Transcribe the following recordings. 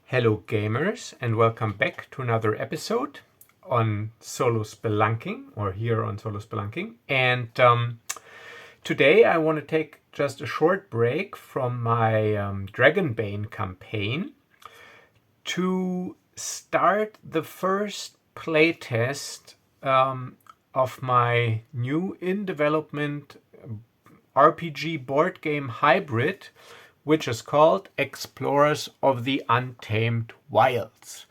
Hello gamers, and welcome back to another episode on Solo Spelunking, or here on Solo Spelunking. And today I want to take just a short break from my Dragonbane campaign to start the first playtest of my new in-development RPG board game hybrid, which is called Explorers of the Untamed Wilds.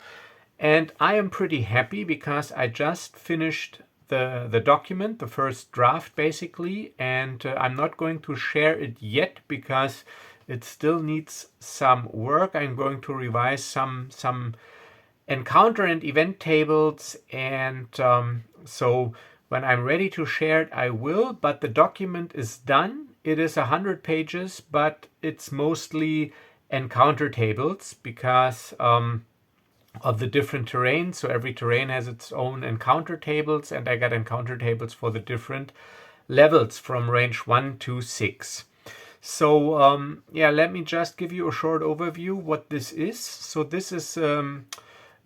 And I am pretty happy because I just finished the document, the first draft basically, and I'm not going to share it yet because it still needs some work. I'm going to revise some encounter and event tables, and so when I'm ready to share it, I will, but the document is done. It is 100 pages, but it's mostly encounter tables because of the different terrains. So every terrain has its own encounter tables, and I got encounter tables for the different levels from range 1 to 6. So let me just give you a short overview what this is. So this is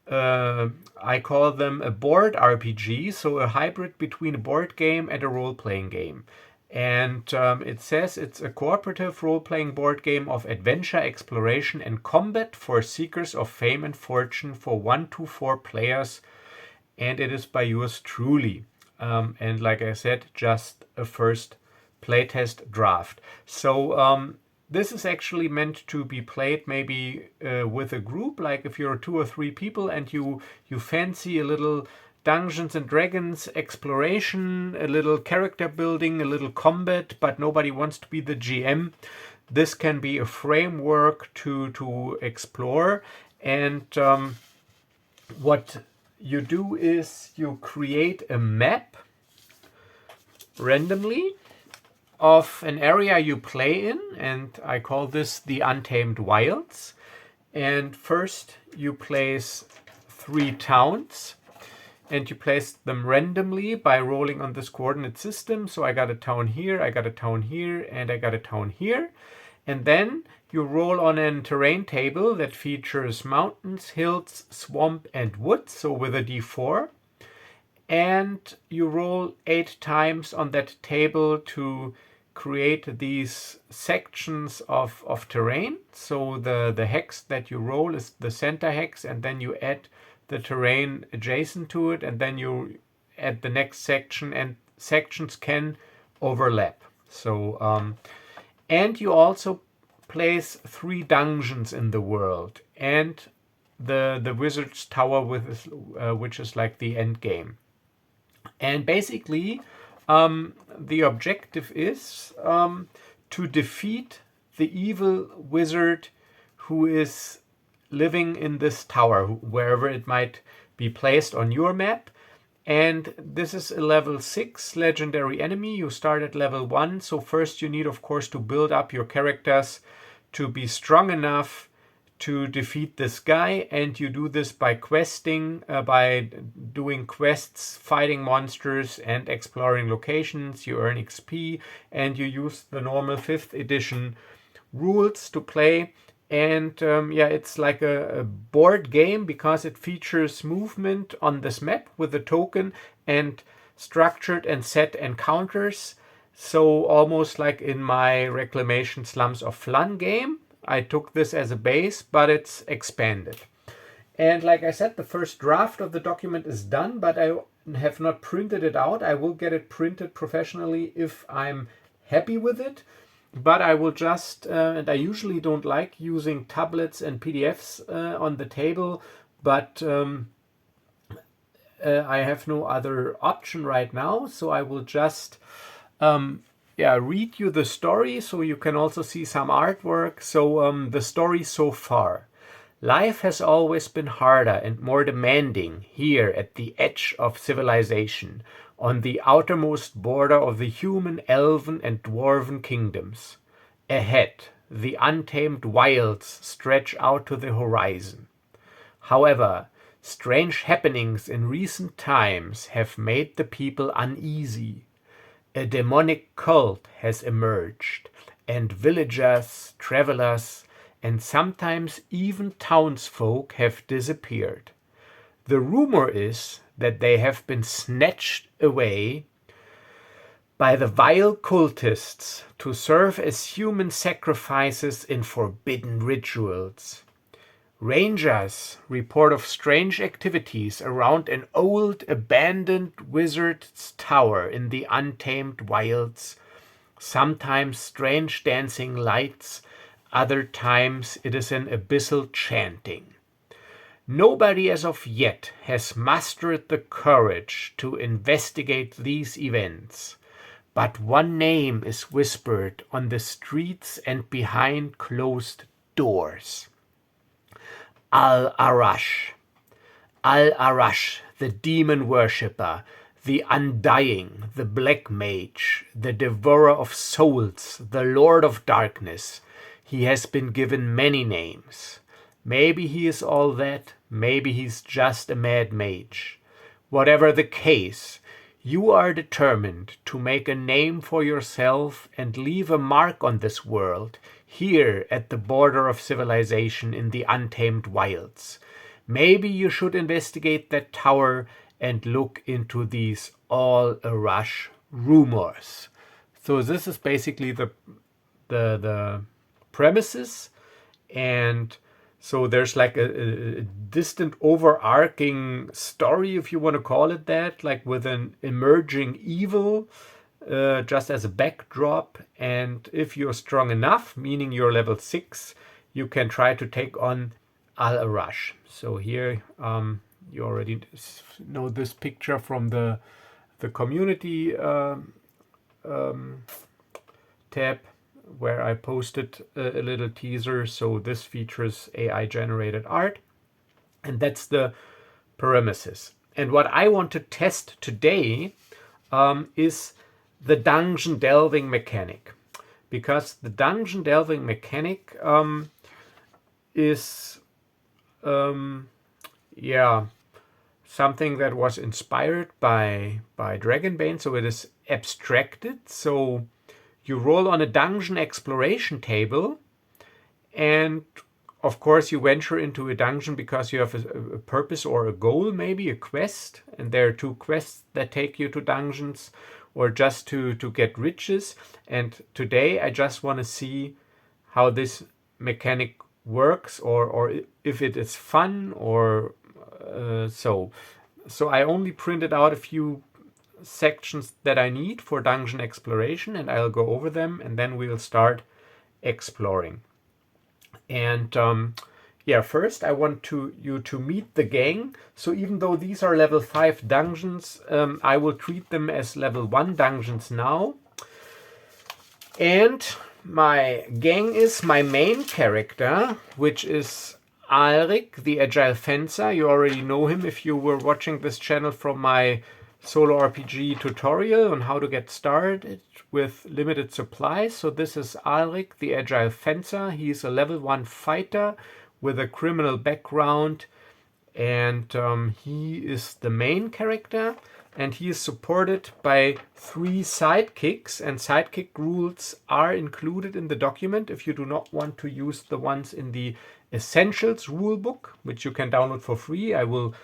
I call them a board RPG, so a hybrid between a board game and a role-playing game. And it says it's a cooperative role-playing board game of adventure, exploration, and combat for seekers of fame and fortune for 1 to 4 players. And it is by yours truly. And like I said, just a first playtest draft. So this is actually meant to be played maybe with a group, like if you're 2 or 3 people and you fancy a little Dungeons and Dragons exploration, a little character building, a little combat, but nobody wants to be the GM. This can be a framework to explore. And what you do is you create a map randomly of an area you play in, and I call this the Untamed Wilds. And first you place 3 towns, and you place them randomly by rolling on this coordinate system. So I got a town here, I got a town here, and I got a town here. And then you roll on a terrain table that features mountains, hills, swamp, and woods, so with a d4. And you roll 8 times on that table to create these sections of terrain. So the hex that you roll is the center hex, and then you add the terrain adjacent to it, and then you add the next section, and sections can overlap. So and you also place 3 dungeons in the world, and the wizard's tower with which is like the end game. And basically the objective is to defeat the evil wizard who is living in this tower, wherever it might be placed on your map. And this is a level 6 legendary enemy. You start at level 1, so first you need, of course, to build up your characters to be strong enough to defeat this guy, and you do this by questing, by doing quests, fighting monsters, and exploring locations. You earn XP, and you use the normal 5th edition rules to play. And it's like a board game because it features movement on this map with a token and structured and set encounters. So almost like in my Reclamation Slums of Flan game, I took this as a base, but it's expanded. And like I said, the first draft of the document is done, but I have not printed it out. I will get it printed professionally if I'm happy with it. But I will just, and I usually don't like using tablets and PDFs on the table, but I have no other option right now. So I will just read you the story so you can also see some artwork. So the story so far. Life has always been harder and more demanding here at the edge of civilization, on the outermost border of the human, elven, and dwarven kingdoms. Ahead, the untamed wilds stretch out to the horizon. However, strange happenings in recent times have made the people uneasy. A demonic cult has emerged, and villagers, travelers, and sometimes even townsfolk have disappeared. The rumor is that they have been snatched away by the vile cultists to serve as human sacrifices in forbidden rituals. Rangers report of strange activities around an old abandoned wizard's tower in the Untamed Wilds. Sometimes strange dancing lights, other times it is an abyssal chanting. Nobody as of yet has mustered the courage to investigate these events, but one name is whispered on the streets and behind closed doors. Al-Arash. Al-Arash, the demon worshipper, the undying, the black mage, the devourer of souls, the lord of darkness. He has been given many names. Maybe he is all that, maybe he's just a mad mage. Whatever the case, you are determined to make a name for yourself and leave a mark on this world, here at the border of civilization in the Untamed Wilds. Maybe you should investigate that tower and look into these Al-Arash rumors. So this is basically the premises, and so there's like a distant overarching story, if you want to call it that, like with an emerging evil just as a backdrop. And if you're strong enough, meaning you're level 6, you can try to take on Al-Arash. So here you already know this picture from the community tab, where I posted a little teaser. So this features AI generated art, and that's the premises. And what I want to test today is the dungeon delving mechanic, because the dungeon delving mechanic is something that was inspired by Dragonbane. So it is abstracted. So you roll on a dungeon exploration table, and of course you venture into a dungeon because you have a purpose or a goal, maybe a quest, and there are 2 quests that take you to dungeons, or just to get riches. And today I just want to see how this mechanic works, or if it is fun, or so I only printed out a few sections that I need for dungeon exploration, and I'll go over them, and then we'll start exploring. And first I want you to meet the gang. So even though these are level 5 dungeons, I will treat them as level 1 dungeons now. And my gang is my main character, which is Alrik, the Agile Fencer. You already know him if you were watching this channel from my solo RPG tutorial on how to get started with limited supplies. So this is Alrik, the Agile Fencer. He's a level 1 fighter with a criminal background, and he is the main character, and he is supported by 3 sidekicks, and sidekick rules are included in the document if you do not want to use the ones in the Essentials rulebook, which you can download for free. I will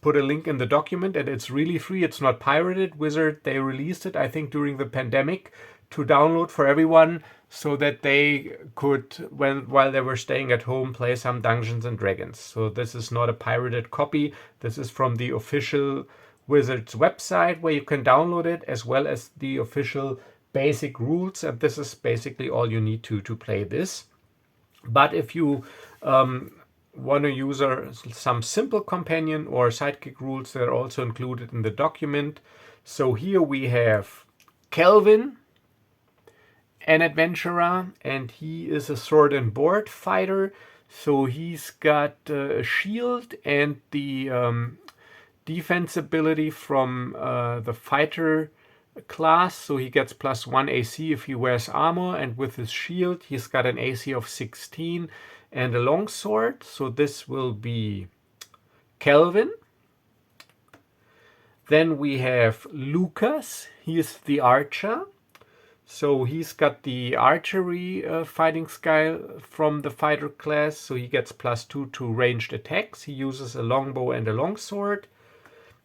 put a link in the document, and it's really free. It's not pirated. Wizard, they released it, I think, during the pandemic to download for everyone, so that they could, while they were staying at home, play some Dungeons and Dragons. So this is not a pirated copy. This is from the official Wizards website, where you can download it, as well as the official basic rules. And this is basically all you need to play this. But if you want to use some simple companion or sidekick rules, that are also included in the document. So here we have Kelvin, an adventurer, and he is a sword and board fighter. So he's got a shield and the defense ability from the fighter class. So he gets +1 AC if he wears armor, and with his shield he's got an AC of 16 and a longsword. So this will be Kelvin. Then we have Lucas. He is the archer. So he's got the archery fighting skill from the fighter class, so he gets +2 to ranged attacks. He uses a longbow and a longsword.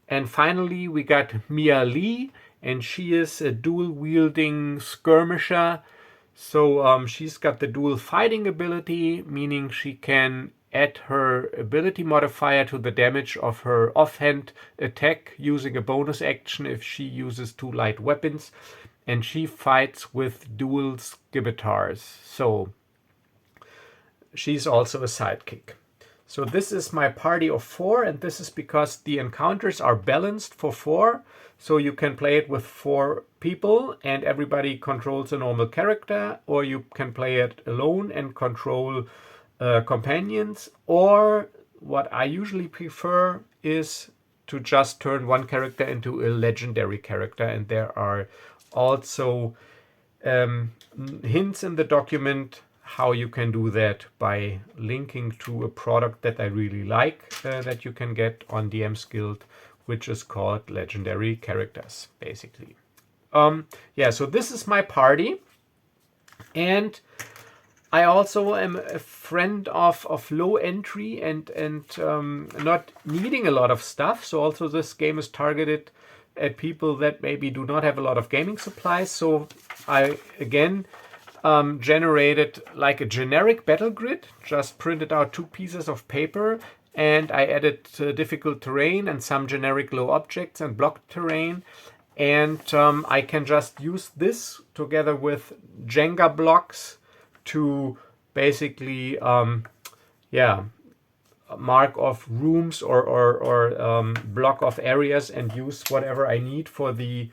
And finally, we got Mia Lee, and she is a dual-wielding skirmisher. So she's got the dual fighting ability, meaning she can add her ability modifier to the damage of her offhand attack using a bonus action if she uses 2 light weapons. And she fights with dual scimitars. So she's also a sidekick. So this is my party of 4, and this is because the encounters are balanced for 4. So you can play it with 4 people and everybody controls a normal character, or you can play it alone and control companions, or what I usually prefer is to just turn one character into a legendary character, and there are also hints in the document how you can do that by linking to a product that I really like that you can get on DM's Guild, which is called Legendary Characters, basically. Yeah, so this is my party, and I also am a friend of low entry and not needing a lot of stuff. So also this game is targeted at people that maybe do not have a lot of gaming supplies. So I again generated like a generic battle grid, just printed out 2 pieces of paper, and I added difficult terrain and some generic low objects and blocked terrain. And I can just use this together with Jenga blocks to basically, mark off rooms or block off areas and use whatever I need for the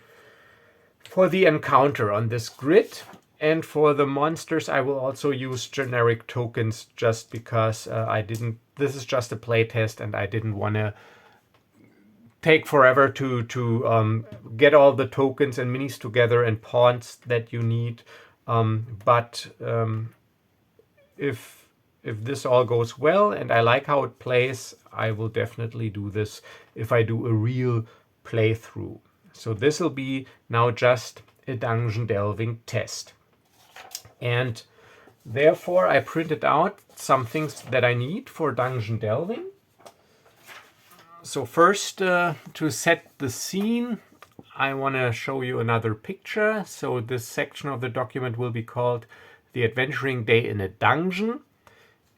encounter on this grid. And for the monsters, I will also use generic tokens just because this is just a playtest and I didn't want to take forever to get all the tokens and minis together and pawns that you need. But if this all goes well and I like how it plays, I will definitely do this if I do a real playthrough. So this will be now just a dungeon delving test. And therefore I printed out some things that I need for dungeon delving. So first, to set the scene, I want to show you another picture. So this section of the document will be called The Adventuring Day in a Dungeon.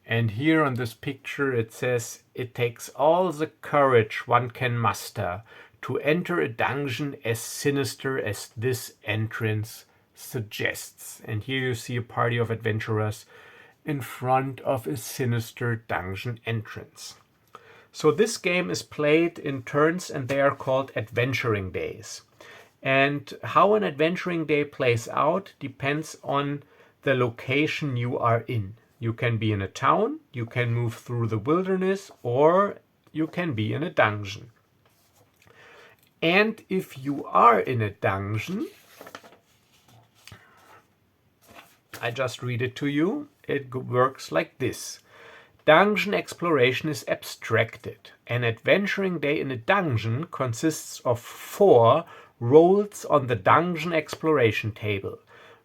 And here on this picture it says, it takes all the courage one can muster to enter a dungeon as sinister as this entrance suggests. And here you see a party of adventurers in front of a sinister dungeon entrance. So this game is played in turns and they are called adventuring days. And how an adventuring day plays out depends on the location you are in. You can be in a town, you can move through the wilderness, or you can be in a dungeon. And if you are in a dungeon, I just read it to you. It works like this. Dungeon exploration is abstracted. An adventuring day in a dungeon consists of 4 rolls on the dungeon exploration table.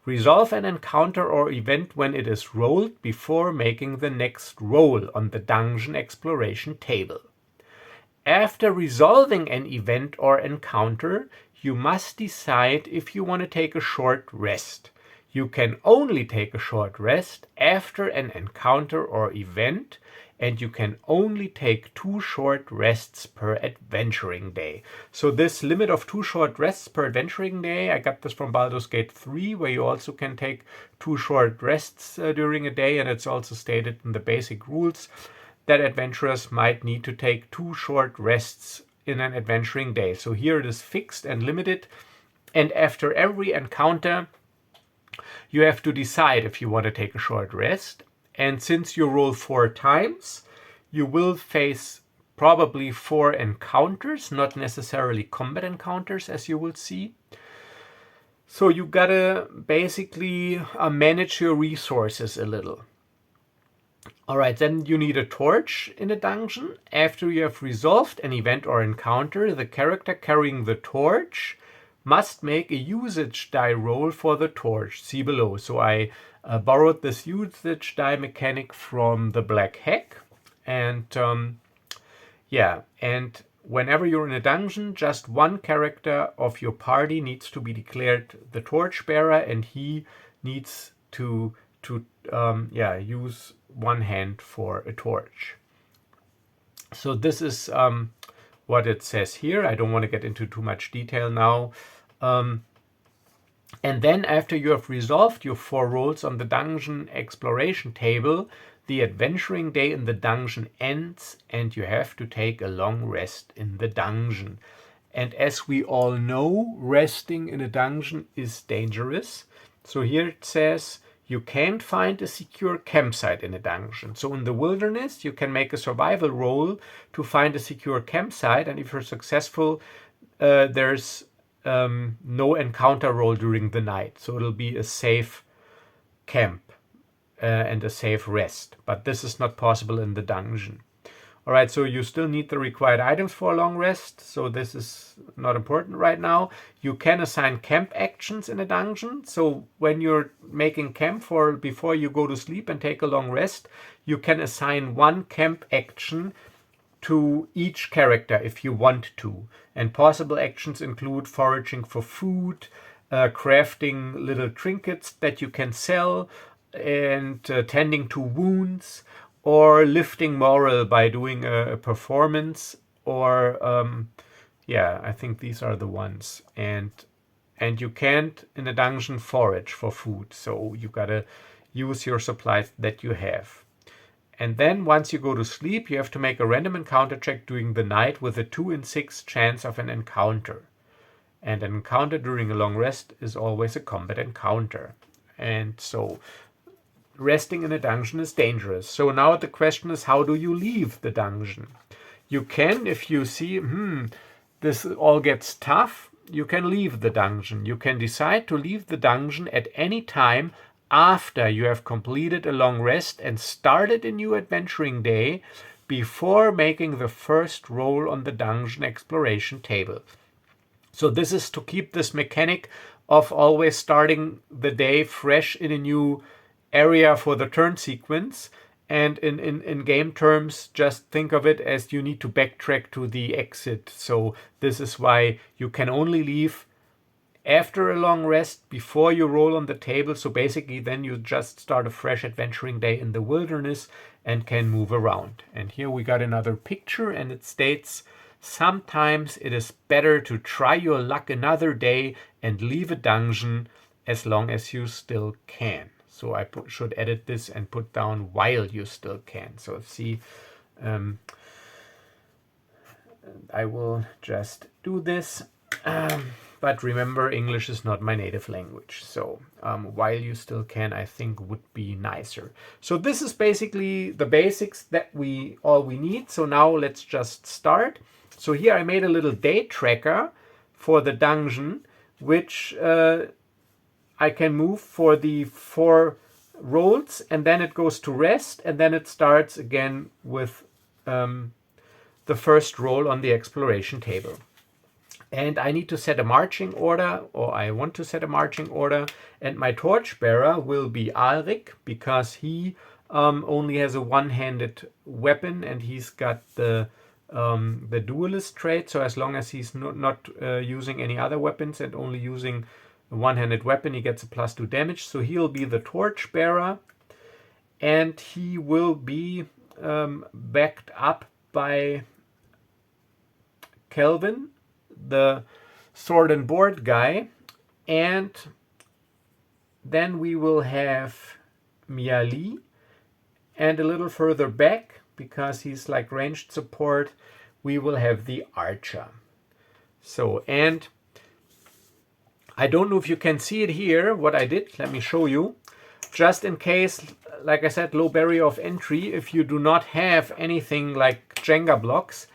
Resolve an encounter or event when it is rolled before making the next roll on the dungeon exploration table. After resolving an event or encounter, you must decide if you want to take a short rest. You can only take a short rest after an encounter or event, and you can only take 2 short rests per adventuring day. So this limit of 2 short rests per adventuring day, I got this from Baldur's Gate 3, where you also can take 2 short rests during a day, and it's also stated in the basic rules that adventurers might need to take 2 short rests in an adventuring day. So here it is fixed and limited, and after every encounter, you have to decide if you want to take a short rest. And since you roll 4 times, you will face probably 4 encounters, not necessarily combat encounters, as you will see. So you gotta basically manage your resources a little. Alright, then you need a torch in a dungeon. After you have resolved an event or encounter, the character carrying the torch must make a usage die roll for the torch. See below. So I borrowed this usage die mechanic from the Black Hack. And yeah, and whenever you're in a dungeon, just one character of your party needs to be declared the torchbearer, and he needs to use one hand for a torch. So this is what it says here. I don't want to get into too much detail now. And then after you have resolved your 4 rolls on the dungeon exploration table, the adventuring day in the dungeon ends and you have to take a long rest in the dungeon. And as we all know, resting in a dungeon is dangerous. So here it says you can't find a secure campsite in a dungeon. So in the wilderness, you can make a survival roll to find a secure campsite. And if you're successful, there's no encounter roll during the night. So it'll be a safe camp and a safe rest. But this is not possible in the dungeon. All right, so you still need the required items for a long rest. So this is not important right now. You can assign camp actions in a dungeon. So when you're making camp for before you go to sleep and take a long rest, you can assign one camp action to each character if you want to. And possible actions include foraging for food, crafting little trinkets that you can sell, and tending to wounds, or lifting morale by doing a performance, or I think these are the ones. And you can't in a dungeon forage for food, so you gotta use your supplies that you have. And then once you go to sleep, you have to make a random encounter check during the night with a 2 in 6 chance of an encounter. And an encounter during a long rest is always a combat encounter. And so resting in a dungeon is dangerous. So now the question is, how do you leave the dungeon? You can, if you see, this all gets tough, you can leave the dungeon. You can decide to leave the dungeon at any time after you have completed a long rest and started a new adventuring day before making the first roll on the dungeon exploration table. So this is to keep this mechanic of always starting the day fresh in a new area for the turn sequence. And in game terms, just think of it as you need to backtrack to the exit. So this is why you can only leave after a long rest before you roll on the table. So basically then you just start a fresh adventuring day in the wilderness and can move around. And here we got another picture, and it states, sometimes it is better to try your luck another day and leave a dungeon as long as you still can. So I should edit this and put down while you still can. So see, I will just do this. But remember, English is not my native language. So while you still can, I think would be nicer. So this is basically the basics that all we need. So now let's just start. So here I made a little day tracker for the dungeon, which I can move for the 4 rolls, and then it goes to rest, and then it starts again with the first roll on the exploration table. And I need to set a marching order, or I want to set a marching order, and my torchbearer will be Alric, because he only has a one-handed weapon, and he's got the duelist trait. So as long as he's not using any other weapons and only using a one-handed weapon, he gets a +2 damage. So he'll be the torchbearer, and he will be backed up by Kelvin, the sword and board guy. And then we will have Miali, and a little further back, because he's like ranged support, we will have the archer. So, and I don't know if you can see it here, what I did. Let me show you. Just in case, like I said, low barrier of entry, if you do not have anything like Jenga blocks,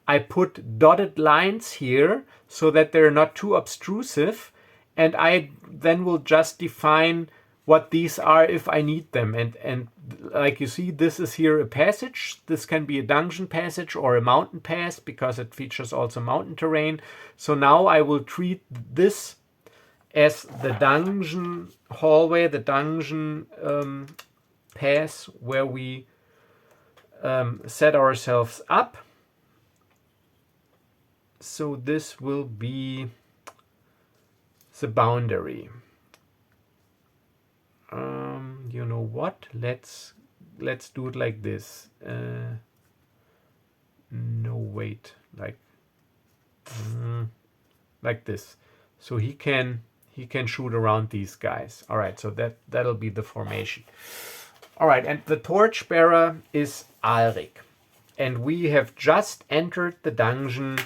I put dotted lines here so that they're not too obtrusive. And I then will just define what these are if I need them. And like you see, this is here a passage. This can be a dungeon passage or a mountain pass because it features also mountain terrain. So now I will treat this as the dungeon hallway, the dungeon pass where we set ourselves up. So this will be the boundary. You know what? Let's do it like this. No, wait, like this. So he can shoot around these guys. All right, so that'll be the formation. All right, and the torchbearer is Alrik, and we have just entered the dungeon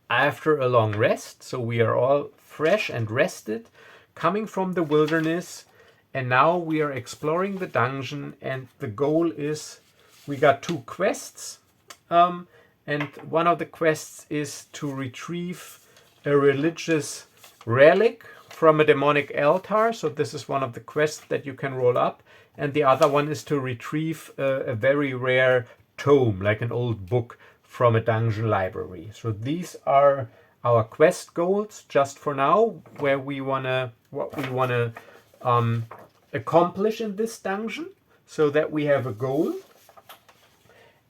after a long rest, so we are all fresh and rested, coming from the wilderness, and now we are exploring the dungeon, and the goal is, we got 2 quests, and one of the quests is to retrieve a religious relic from a demonic altar, so this is one of the quests that you can roll up, and the other one is to retrieve a very rare tome, like an old book from a dungeon library. So these are our quest goals just for now, what we wanna accomplish in this dungeon, so that we have a goal.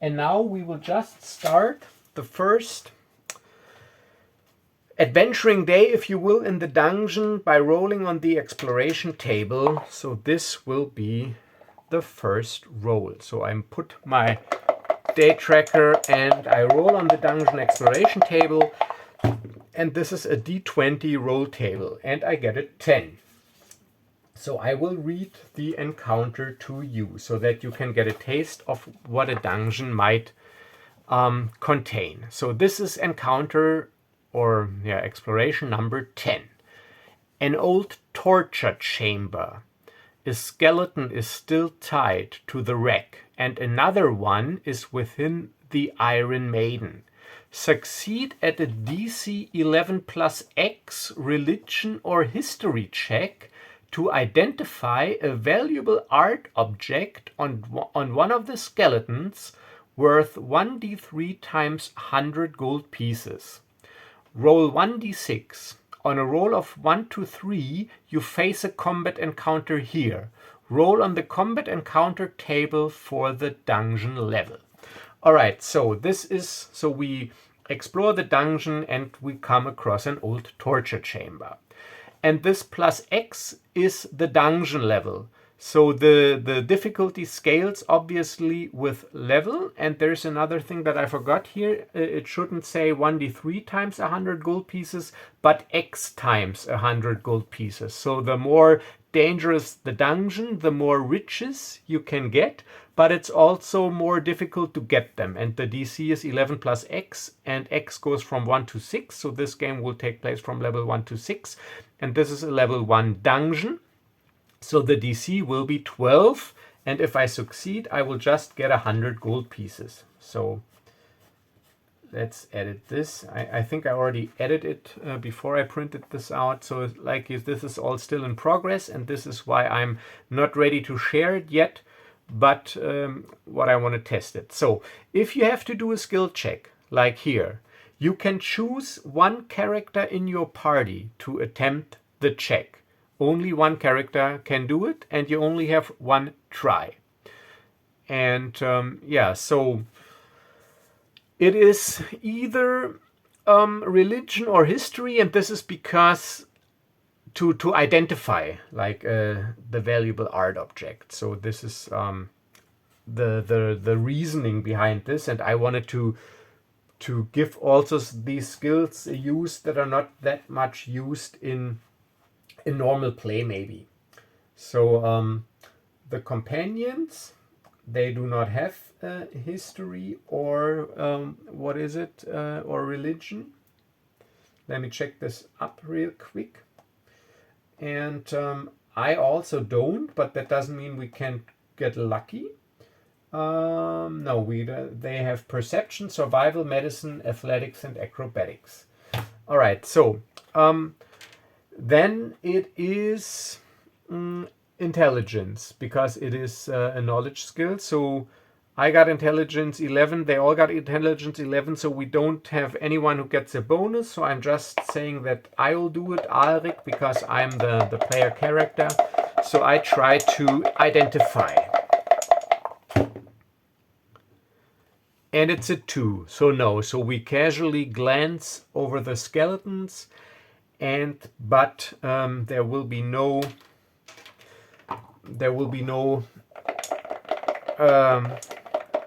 And now we will just start the first adventuring day, if you will, in the dungeon by rolling on the exploration table. So this will be the first roll. So I put my day tracker and I roll on the dungeon exploration table, and this is a d20 roll table, and I get a 10. So I will read the encounter to you so that you can get a taste of what a dungeon might contain. So this is encounter or exploration number 10. An old torture chamber. A skeleton is still tied to the wreck, and another one is within the Iron Maiden. Succeed at a DC 11 plus X religion or history check to identify a valuable art object on one of the skeletons worth 1d3 times 100 gold pieces. Roll 1d6. On a roll of 1 to 3, you face a combat encounter here. Roll on the combat encounter table for the dungeon level. All right, so we explore the dungeon and we come across an old torture chamber. And this plus X is the dungeon level. So the difficulty scales obviously with level. And there's another thing that I forgot here. It shouldn't say 1d3 times 100 gold pieces, but X times 100 gold pieces. So the more dangerous the dungeon, the more riches you can get, but it's also more difficult to get them. And the DC is 11 plus X, and X goes from 1 to 6. So this game will take place from level 1 to 6. And this is a level 1 dungeon. So the DC will be 12. And if I succeed, I will just get 100 gold pieces. So let's edit this. I think I already edited it before I printed this out. So this is all still in progress. And this is why I'm not ready to share it yet. But what I want to test it. So if you have to do a skill check, like here, you can choose one character in your party to attempt the check. Only one character can do it, and you only have one try. And so it is either religion or history, and this is because to identify the valuable art object. So this is the reasoning behind this, and I wanted to give also these skills a use that are not that much used in normal play maybe. So the companions, they do not have history or or religion. Let me check this up real quick. And I also don't, but that doesn't mean we can't get lucky. No, they have perception, survival, medicine, athletics, and acrobatics. All right, so then it is intelligence, because it is a knowledge skill. So I got intelligence 11, they all got intelligence 11, so we don't have anyone who gets a bonus. So I'm just saying that I will do it, Alrik, because I'm the player character. So I try to identify. And it's a 2, so no. So we casually glance over the skeletons, but there will be no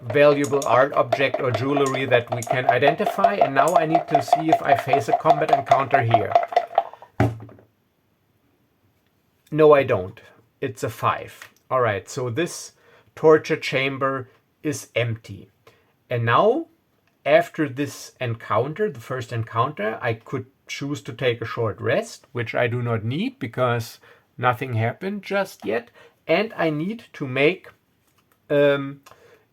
valuable art object or jewelry that we can identify. And now I need to see if I face a combat encounter here. No, I don't. It's a 5. All right, so this torture chamber is empty. And now, after this encounter, the first encounter, I could choose to take a short rest, which I do not need because nothing happened just yet. And I need to make a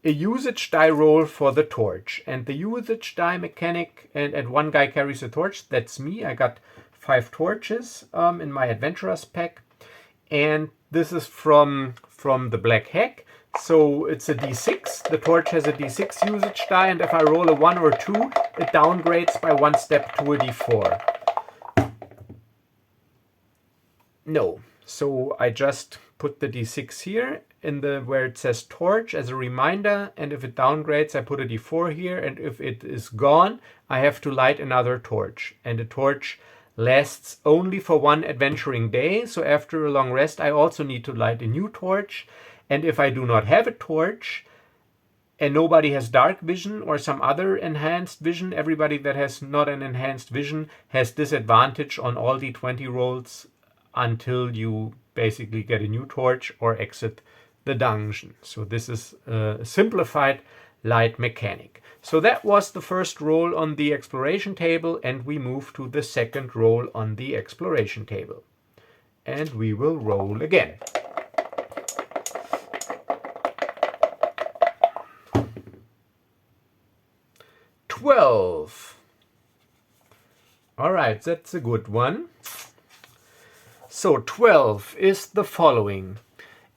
usage die roll for the torch. And the usage die mechanic, and one guy carries a torch, that's me. I got 5 torches in my adventurers pack. And this is from the Black Hack. So it's a d6. The torch has a d6 usage die, and if I roll a 1 or 2, it downgrades by 1 step to a d4. No. So I just put the d6 here in the where it says torch as a reminder, and if it downgrades, I put a d4 here, and if it is gone, I have to light another torch. And the torch lasts only for 1 adventuring day, so after a long rest I also need to light a new torch. And if I do not have a torch and nobody has dark vision or some other enhanced vision, everybody that has not an enhanced vision has disadvantage on all d20 rolls until you basically get a new torch or exit the dungeon. So this is a simplified light mechanic. So that was the first roll on the exploration table, and we move to the second roll on the exploration table. And we will roll again. $12. All right, that's a good one. So 12 is the following.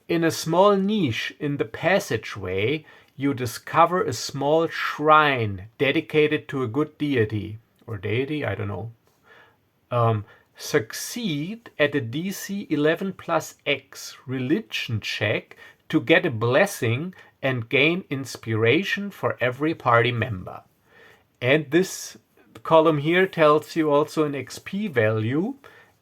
In a small niche in the passageway, you discover a small shrine dedicated to a good deity. Or deity, I don't know. Succeed at a DC 11 plus X religion check to get a blessing and gain inspiration for every party member. And this column here tells you also an XP value,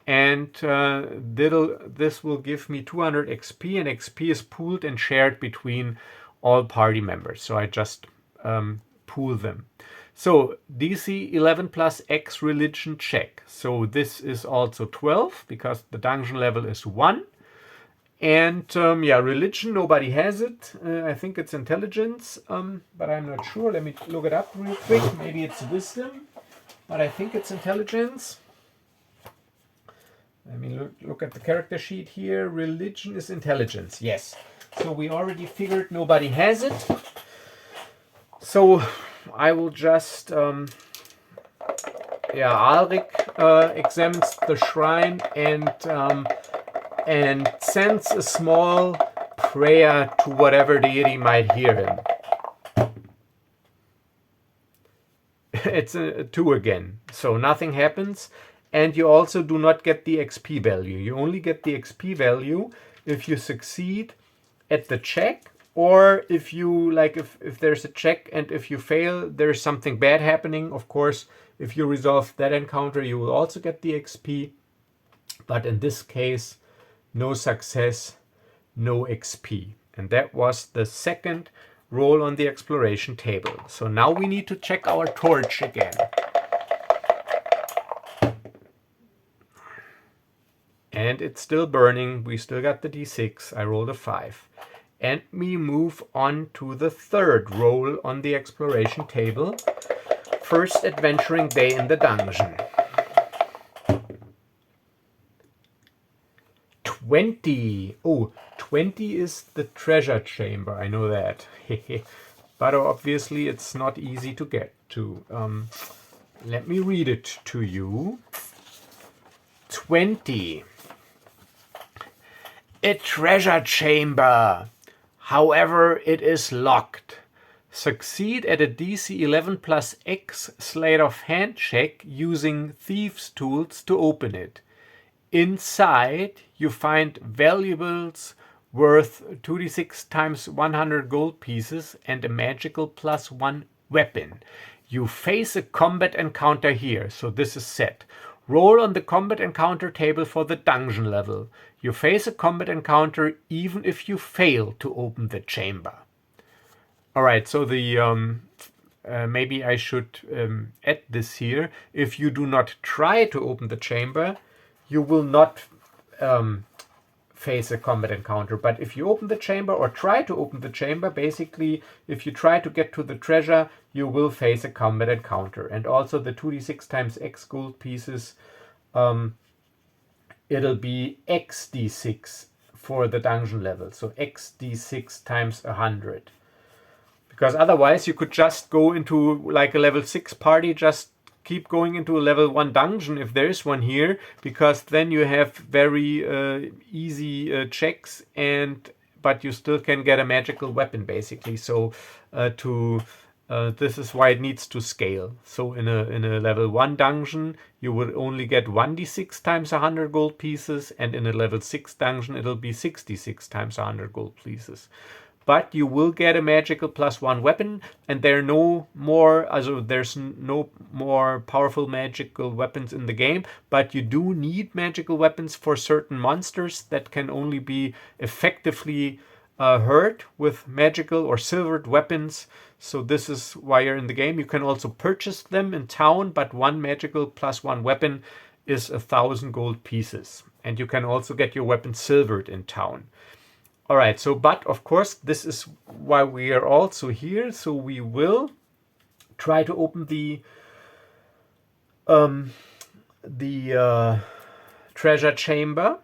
and this will give me 200 XP, and XP is pooled and shared between all party members. So I just pool them. So DC 11 plus X religion check. So this is also 12 because the dungeon level is 1. And yeah, religion, nobody has it. I think it's intelligence, but I'm not sure. Let me look it up real quick. Maybe it's wisdom, but I think it's intelligence. Let me look at the character sheet here. Religion is intelligence, yes. So we already figured nobody has it. So I will just, Alrik examines the shrine and sends a small prayer to whatever deity might hear him. It's a 2 again, so nothing happens. And you also do not get the XP value. You only get the XP value if you succeed at the check, or if you, like, if there's a check and if you fail, there's something bad happening. Of course, if you resolve that encounter, you will also get the XP. But in this case, no success, no XP. And that was the second roll on the exploration table. So now we need to check our torch again. And it's still burning. We still got the D6. I rolled a 5. And we move on to the third roll on the exploration table. First adventuring day in the dungeon. 20. Oh, 20 is the treasure chamber. I know that. But obviously it's not easy to get to. Let me read it to you. 20. A treasure chamber. However, it is locked. Succeed at a DC 11 plus X sleight of hand check using thieves' tools to open it. Inside, you find valuables worth 2d6 times 100 gold pieces and a magical +1 weapon. You face a combat encounter here, so this is set. Roll on the combat encounter table for the dungeon level. You face a combat encounter even if you fail to open the chamber. Alright, so the maybe I should add this here. If you do not try to open the chamber, you will not face a combat encounter. But if you open the chamber or try to open the chamber, basically, if you try to get to the treasure, you will face a combat encounter. And also the 2d6 times X gold pieces, it'll be XD6 for the dungeon level. So XD6 times 100. Because otherwise you could just go into like a level 6 party, just keep going into a level 1 dungeon if there is one here, because then you have very easy checks, but you still can get a magical weapon basically. So this is why it needs to scale. So in a level 1 dungeon you would only get 1d6 times 100 gold pieces, and in a level 6 dungeon it'll be 66 times 100 gold pieces. But you will get a magical +1 weapon, and there's no more powerful magical weapons in the game, but you do need magical weapons for certain monsters that can only be effectively hurt with magical or silvered weapons. So this is why you're in the game. You can also purchase them in town, but one magical +1 weapon is 1,000 gold pieces. And you can also get your weapon silvered in town. All right, so, but of course, this is why we are also here. So we will try to open the treasure chamber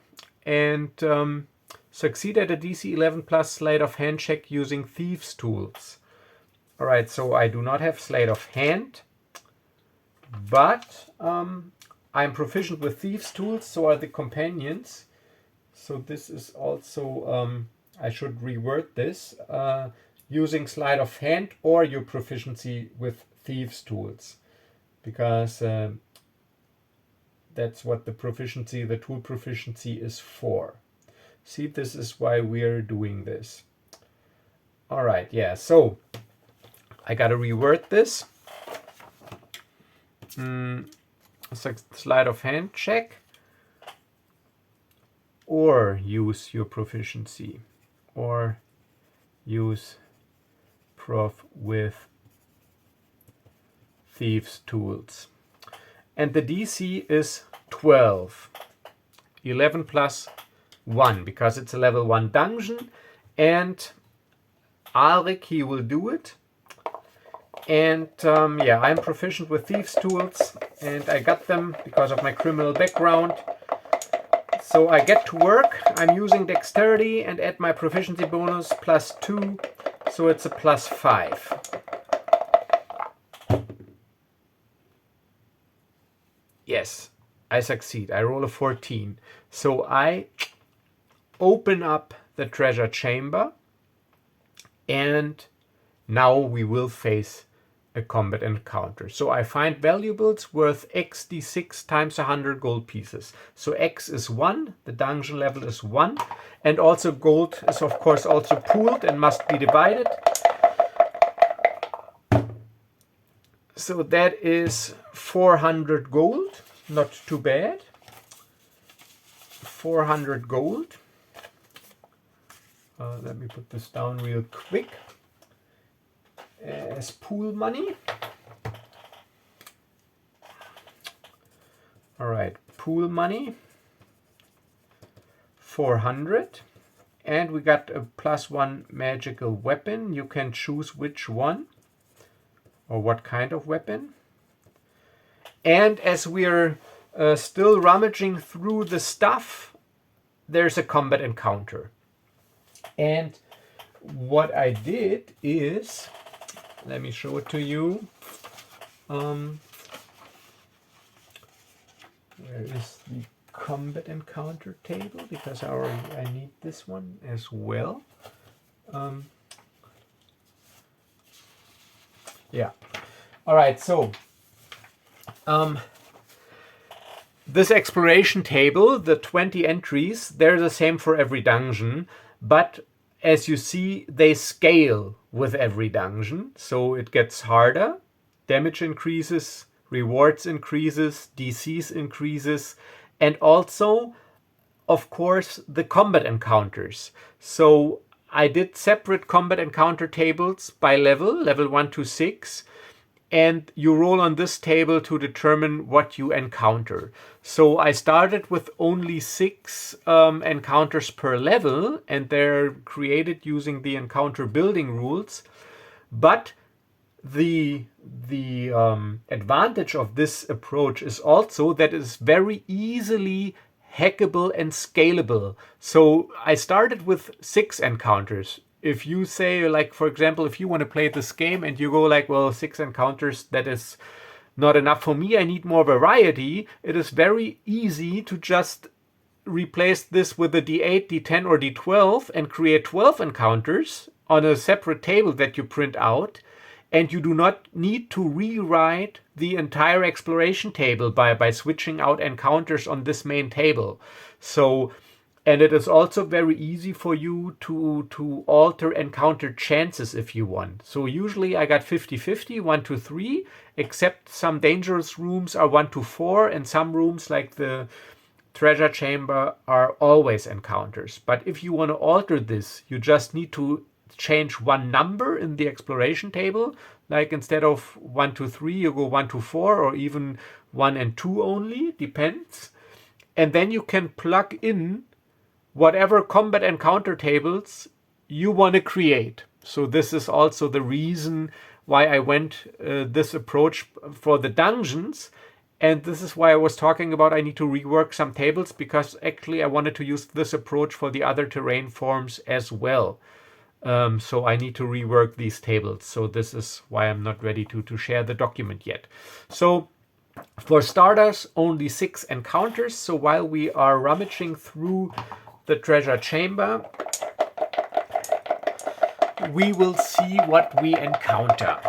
and succeed at a DC 11 plus sleight of hand check using thieves' tools. All right, so I do not have sleight of hand, but I'm proficient with thieves' tools, so are the companions. So this is also, I should reword this, using sleight of hand or your proficiency with thieves' tools, because that's what the tool proficiency is for. See, this is why we're doing this. All right, yeah, so I got to reword this. Sleight of hand check. Or use your proficiency, or use prof with thieves' tools. And the DC is 12. 11 plus 1, because it's a level 1 dungeon. And Alrik, he will do it. And yeah, I'm proficient with thieves' tools, and I got them because of my criminal background. So I get to work, I'm using dexterity and add my proficiency bonus +2, so it's a +5. Yes, I succeed. I roll a 14. So I open up the treasure chamber, and now we will face a combat encounter. So I find valuables worth XD6 times 100 gold pieces. So X is 1, the dungeon level is 1, and also gold is of course also pooled and must be divided. So that is 400 gold, not too bad. 400 gold. Let me put this down real quick. As pool money. All right, pool money, 400. And we got a +1 magical weapon. You can choose which one or what kind of weapon. And as we're still rummaging through the stuff, there's a combat encounter. And what I did is, let me show it to you. Where is the combat encounter table because I need this one as well. Yeah. All right. So this exploration table, the 20 entries, they're the same for every dungeon, but as you see, they scale with every dungeon, so it gets harder. Damage increases, rewards increases, DCs increases, and also, of course, the combat encounters. So I did separate combat encounter tables by level 1 to 6, and you roll on this table to determine what you encounter. So I started with only 6 encounters per level, and they're created using the encounter building rules. But the advantage of this approach is also that it's very easily hackable and scalable. So I started with 6 encounters. If you say, like, for example, if you want to play this game and you go like, well, 6 encounters, that is not enough for me, I need more variety, it is very easy to just replace this with a D8, D10, or D12 and create 12 encounters on a separate table that you print out. And you do not need to rewrite the entire exploration table by switching out encounters on this main table. So, and it is also very easy for you to alter encounter chances if you want. So usually I got 50-50, 1 to 3, except some dangerous rooms are 1 to 4, and some rooms like the treasure chamber are always encounters. But if you want to alter this, you just need to change one number in the exploration table, like instead of 1 to 3 you go 1 to 4, or even 1 and 2 only, depends. And then you can plug in whatever combat encounter tables you want to create. So this is also the reason why I went this approach for the dungeons. And this is why I was talking about I need to rework some tables, because actually I wanted to use this approach for the other terrain forms as well. So I need to rework these tables. So this is why I'm not ready to share the document yet. So for starters, only 6 encounters. So while we are rummaging through the treasure chamber, we will see what we encounter.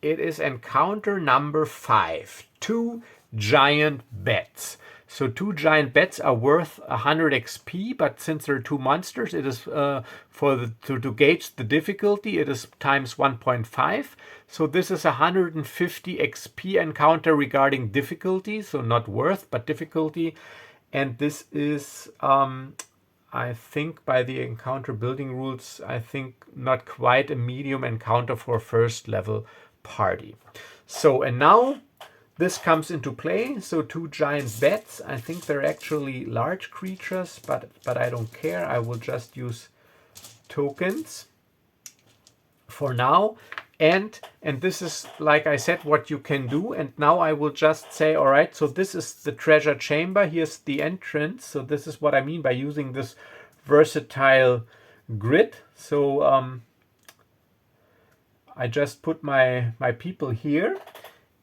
It is encounter number 5, 2 giant bats. So 2 giant bats are worth 100 XP, but since they're 2 monsters, it is to gauge the difficulty, it is times 1.5. So this is 150 XP encounter regarding difficulty, so not worth, but difficulty. And this is, I think by the encounter building rules, I think not quite a medium encounter for first level party. So, and now this comes into play. So 2 giant bats. I think they're actually large creatures, but I don't care. I will just use tokens for now. And this is, like I said, what you can do. And now I will just say, all right, so this is the treasure chamber. Here's the entrance. So this is what I mean by using this versatile grid. So I just put my people here.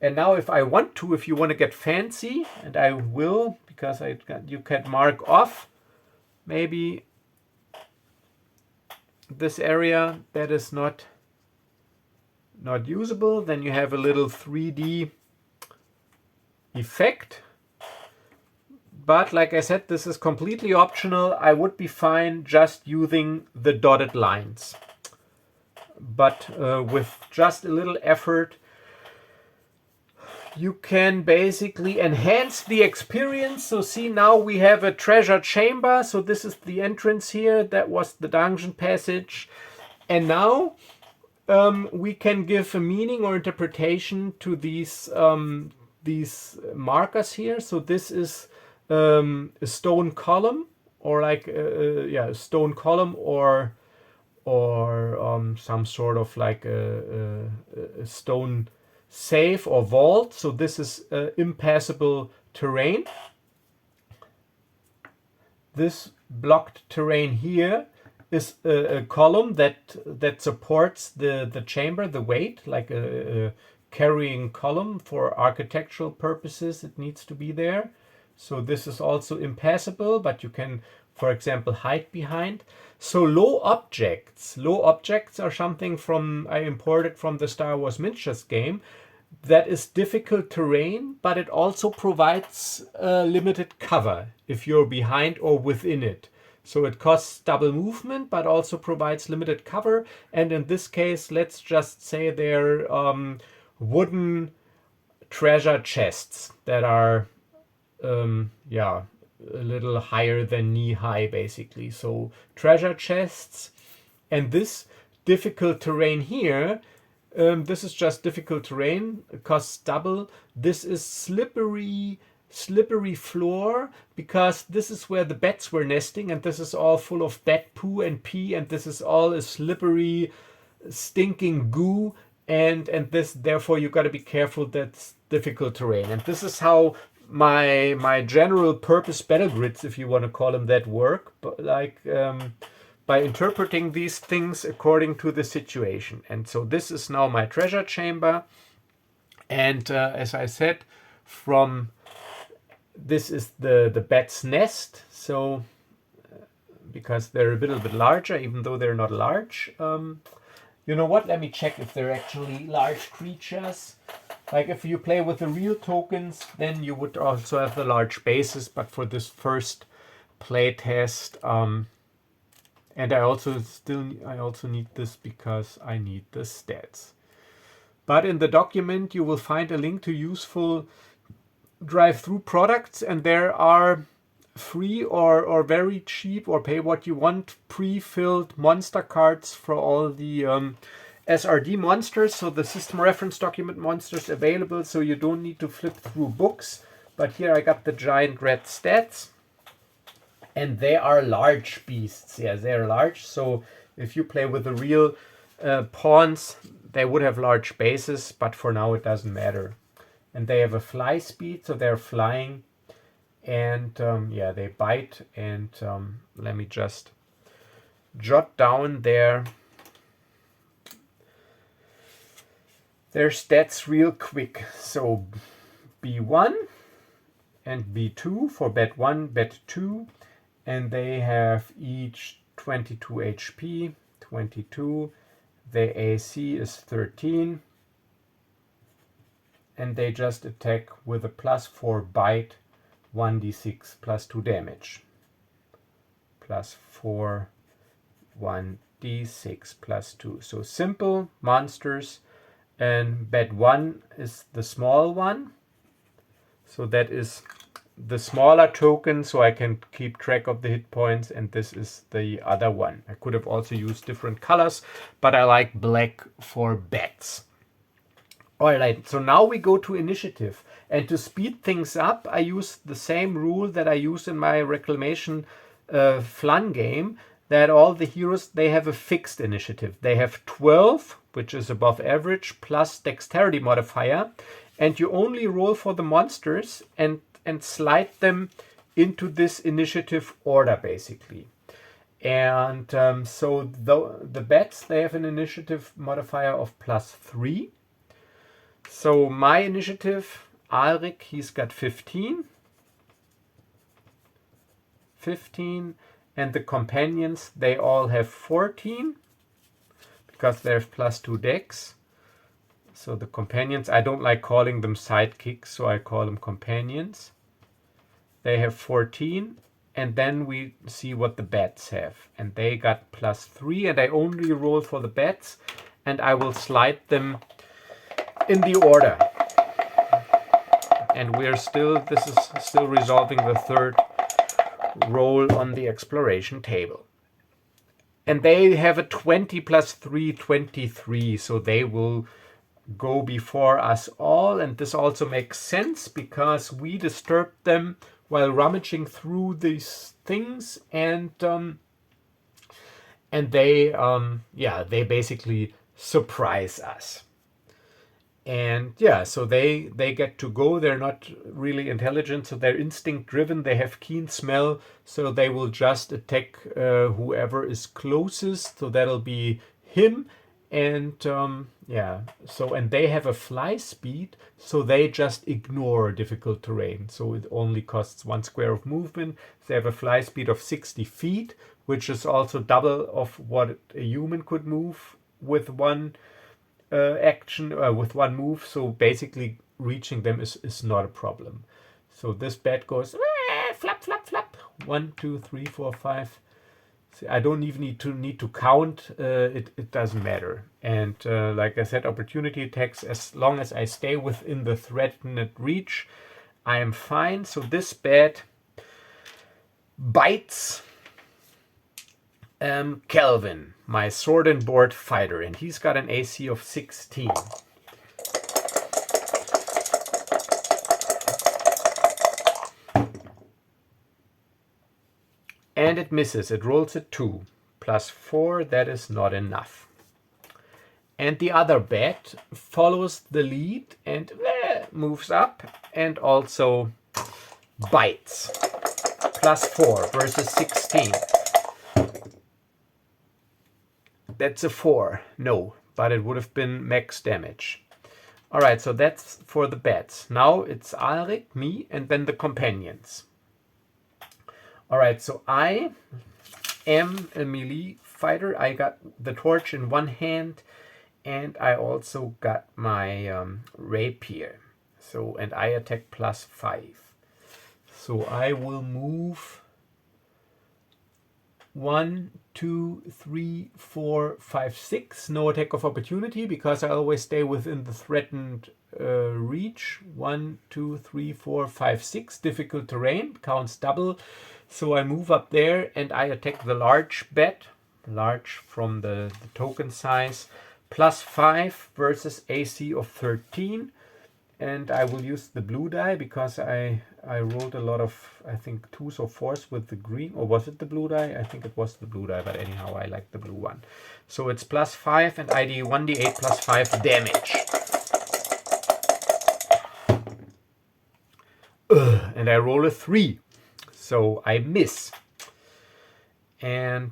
And now if I want to, if you want to get fancy, and I will, because you can mark off maybe this area that is not usable, then you have a little 3D effect. But like I said, this is completely optional. I would be fine just using the dotted lines. But with just a little effort, you can basically enhance the experience. So see, now we have a treasure chamber. So this is the entrance here. That was the dungeon passage. And now we can give a meaning or interpretation to these markers here. So this is a stone column, or like a stone column, or some sort of like a stone safe or vault. So this is impassable terrain. This blocked terrain here is a column that supports the chamber, the weight, like a carrying column for architectural purposes. It needs to be there. So this is also impassable, but you can, for example, hide behind. So low objects are something I imported from the Star Wars Miniatures game that is difficult terrain, but it also provides limited cover if you're behind or within it. So it costs double movement, but also provides limited cover. And in this case, let's just say they're wooden treasure chests that are, yeah, a little higher than knee high, basically. So treasure chests, and this difficult terrain here, this is just difficult terrain. It costs double. This is slippery floor, because this is where the bats were nesting, and this is all full of bat poo and pee, and this is all a slippery, stinking goo, and this, therefore you got to be careful. That's difficult terrain, and this is how my general purpose battle grids, if you want to call them that, work. But like by interpreting these things according to the situation. And so this is now my treasure chamber, and as I said, this is the bat's nest. So because they're a little bit larger, even though they're not large. You know what? Let me check if they're actually large creatures. Like if you play with the real tokens, then you would also have the large bases. But for this first playtest, and I also need this because I need the stats. But in the document, you will find a link to useful drive-through products, and there are free or very cheap, or pay what you want, pre-filled monster cards for all the SRD monsters, so the system reference document monsters available, so you don't need to flip through books. But here I got the giant red stats, and they are large beasts. Yeah, they're large, so if you play with the real pawns, they would have large bases, but for now it doesn't matter. And they have a fly speed, so they're flying. And yeah, they bite. And let me just jot down their stats real quick. So B1 and B2 for bet 1, bet 2. And they have each 22 HP, 22. The AC is 13. And they just attack with a +4 bite, 1d6 plus 2 damage. +4, 1d6 plus 2. So simple monsters. And bet 1 is the small one. So that is the smaller token, so I can keep track of the hit points. And this is the other one. I could have also used different colors, but I like black for bats. Alright, so now we go to initiative. And to speed things up, I use the same rule that I use in my Reclamation Flan game, that all the heroes, they have a fixed initiative. They have 12, which is above average, plus dexterity modifier. And you only roll for the monsters and slide them into this initiative order, basically. And so the bats, they have an initiative modifier of +3. So my initiative, Alrik, he's got 15. 15. And the companions, they all have 14. Because they have +2 dex. So the companions, I don't like calling them sidekicks, so I call them companions. They have 14. And then we see what the bats have. And they got +3. And I only roll for the bats. And I will slide them in the order. And this is still resolving the third roll on the exploration table. And they have a 20 + 3, 23, so they will go before us all. And this also makes sense because we disturbed them while rummaging through these things, and they they basically surprise us. And yeah, so they get to go. They're not really intelligent, so they're instinct driven. They have keen smell, so they will just attack whoever is closest. So that'll be him. And yeah, so and they have a fly speed, so they just ignore difficult terrain. So it only costs 1 square of movement. They have a fly speed of 60 feet, which is also double of what a human could move with one action, with one move. So basically, reaching them is not a problem. So this bat goes flap flap flap. 1, 2, 3, 4, 5. I don't even need to count. It doesn't matter. And like I said, opportunity attacks, as long as I stay within the threatened reach, I am fine. So this bat bites Kelvin, my sword and board fighter, and he's got an AC of 16. And it misses. It rolls a 2. Plus 4, that is not enough. And the other bat follows the lead and moves up and also bites. Plus 4 versus 16. That's a 4. No, but it would have been max damage. All right, so that's for the bats. Now it's Alrik, me, and then the companions. All right, so I am a melee fighter. I got the torch in one hand, and I also got my rapier. So, and I attack plus 5. So I will move 1, 2, 3, 4, 5, 6. No attack of opportunity because I always stay within the threatened reach. 1, 2, 3, 4, 5, 6. Difficult terrain, counts double. So I move up there and I attack the large bat. Large from the token size. Plus 5 versus AC of 13. And I will use the blue die because I rolled a lot of, I think, 2s or 4s with the green. Or was it the blue die? I think it was the blue die, but anyhow, I like the blue one. So it's plus 5 and I do 1d8 plus 5 damage. And I roll a 3. So I miss. And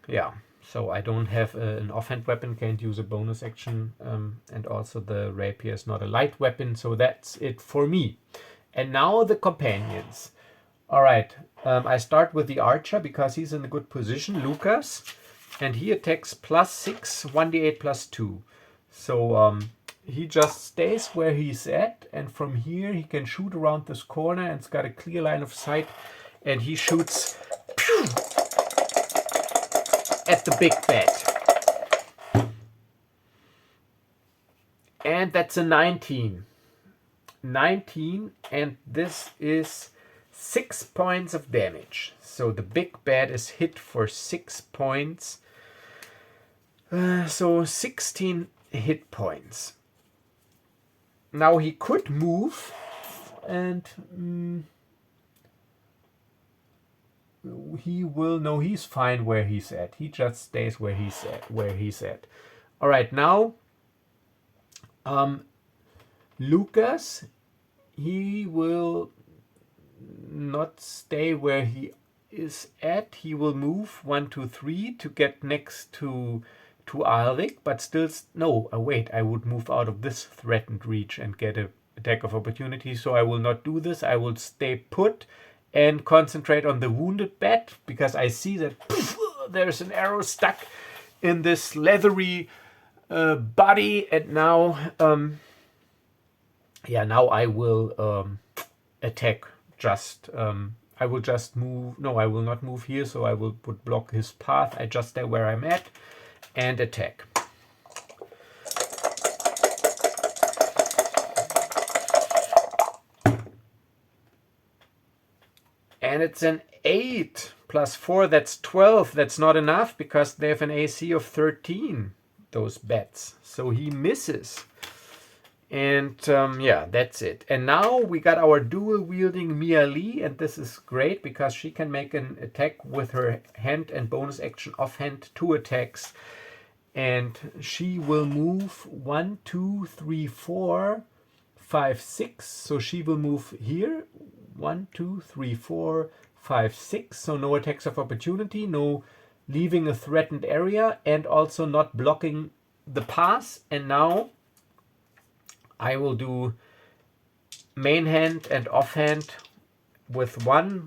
yeah, so I don't have an offhand weapon, can't use a bonus action. And also the rapier is not a light weapon. So that's it for me. And now the companions. All right, I start with the archer because he's in a good position, Lucas. And he attacks plus 6, 1d8 plus 2. So he just stays where he's at, and from here he can shoot around this corner and it's got a clear line of sight, and he shoots at the big bat. And that's a 19. 19, and this is 6 points of damage. So the big bat is hit for 6 points. So 16 hit points. Now he could move, and he will. No, he's fine where he's at. He just stays where he's at. All right, now Lucas, he will not stay where he is at. He will move 1, 2, 3 to get next to Alrik, but still, no, wait, I would move out of this threatened reach and get an attack of opportunity, so I will not do this. I will stay put and concentrate on the wounded bat, because I see that there's an arrow stuck in this leathery body, and now, now I will attack. I will just move, no, I will not move here, so I will block his path. I just stay where I'm at and attack. And it's an 8 plus 4, that's 12. That's not enough because they have an AC of 13, those bats. So he misses. And yeah, that's it. And now we got our dual-wielding Mia Lee, and this is great because she can make an attack with her hand and bonus action offhand, 2 attacks. And she will move 1, 2, 3, 4, 5, 6. So she will move here. 1, 2, 3, 4, 5, 6. So no attacks of opportunity, no leaving a threatened area and also not blocking the pass. And now I will do main hand and offhand with 1.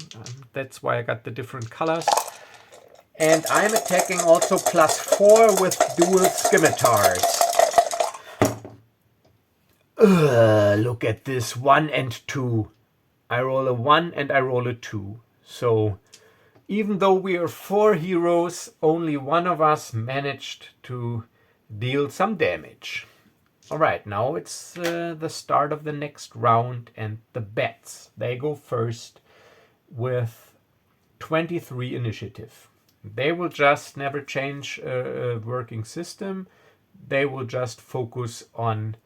That's why I got the different colors. And I'm attacking also +4 with dual scimitars. Look at this, 1 and 2. I roll a 1 and I roll a 2. So even though we are 4 heroes, only one of us managed to deal some damage. Alright, now it's the start of the next round, and the bats. They go first with 23 initiative. They will just never change a working system. They will just focus on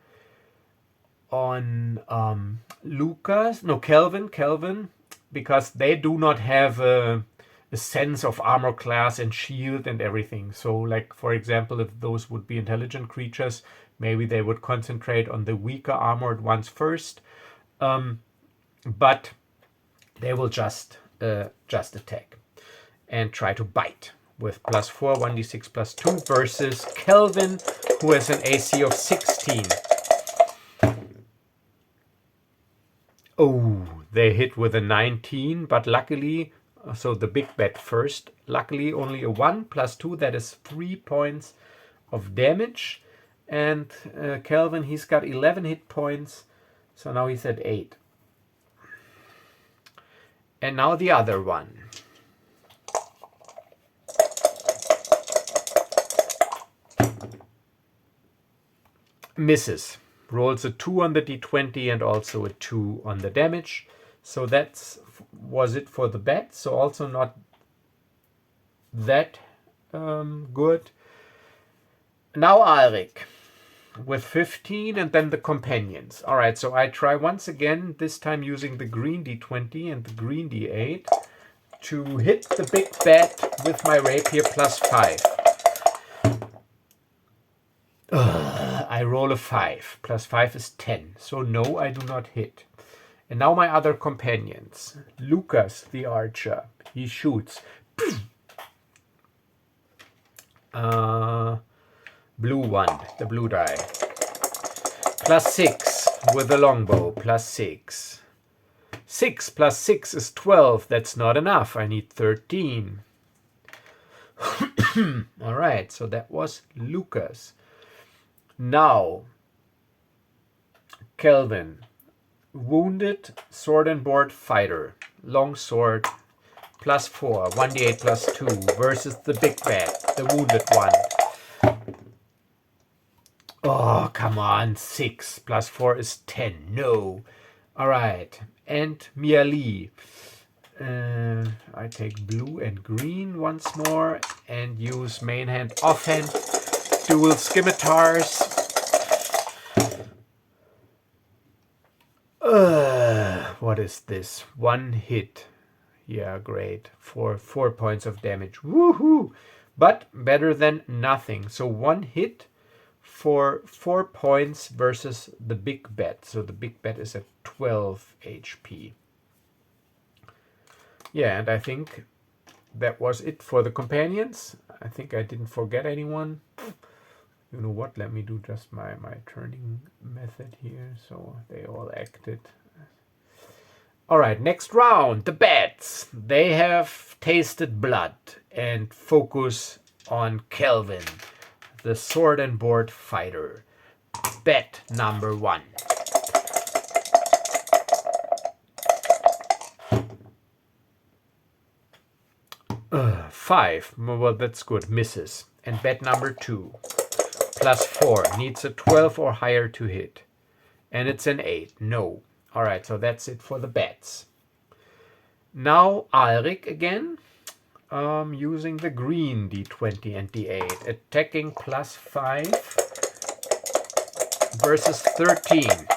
Kelvin, because they do not have a sense of armor class and shield and everything. So, like, for example, if those would be intelligent creatures, maybe they would concentrate on the weaker armored ones first. But they will just attack and try to bite with +4, 1d6 +2 versus Kelvin, who has an AC of 16. Oh, they hit with a 19, but luckily, so the big bet first, luckily only a 1 +2, that is 3 points of damage. And Kelvin, he's got 11 hit points, so now he's at 8. And now the other one. Misses. Rolls a 2 on the d20 and also a 2 on the damage. So that was it for the bat. So also not that good. Now Ulrich with 15 and then the companions. Alright, so I try once again, this time using the green d20 and the green d8 to hit the big bat with my rapier +5. I roll a 5. +5 is 10. So no, I do not hit. And now my other companions. Lucas, the archer. He shoots. Blue one, the blue die. +6 with the longbow. +6. 6 + 6 is 12. That's not enough. I need 13. Alright, so that was Lucas. Now, Kelvin, wounded sword and board fighter, long sword, +4, 1d8 +2 versus the big bad, the wounded one. Oh, come on, 6 +4 is 10. No. All right, and Mia Lee. I take blue and green once more and use main hand, offhand, dual scimitars. What is this? 1 hit. Yeah, great. 4 points of damage. Woohoo! But better than nothing. So 1 hit for 4 points versus the big bet. So the big bet is at 12 HP. Yeah, and I think that was it for the companions. I think I didn't forget anyone. You know what? Let me do just my turning method here. So they all acted. All right, next round. The bats. They have tasted blood and focus on Kelvin, the sword and board fighter. Bet number 1. Five. Well, that's good. Misses. And bet number 2. +4. Needs a 12 or higher to hit. And it's an 8. No. Alright, so that's it for the bats. Now Ulrich again. Using the green d20 and d8. Attacking +5 versus 13.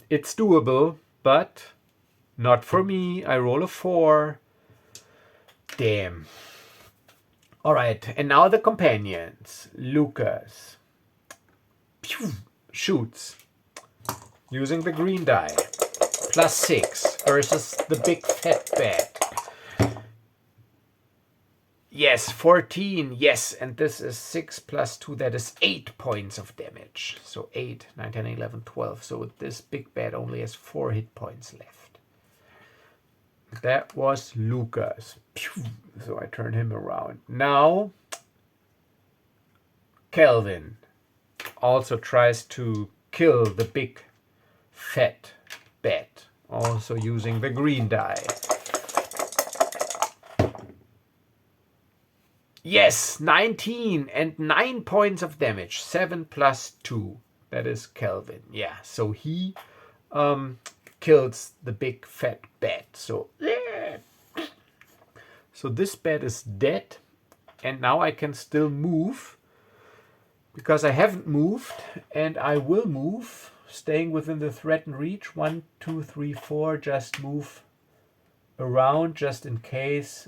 It's doable, but not for me. I roll a 4. Damn. Alright, and now the companions. Lucas. Pew, shoots. Using the green die. +6 versus the big fat bat. Yes, 14. Yes, and this is 6 plus 2. That is 8 points of damage. So 8, 9, 10, 11, 12. So this big bad only has 4 hit points left. That was Lucas. So I turn him around. Now, Kelvin also tries to kill the big fat bat, also using the green die. Yes, 19 and 9 points of damage. 7 plus 2. That is Kelvin. Yeah, so he kills the big fat bat. So this bat is dead. And now I can still move because I haven't moved. And I will move, staying within the threatened reach. 1, 2, 3, 4. Just move around just in case.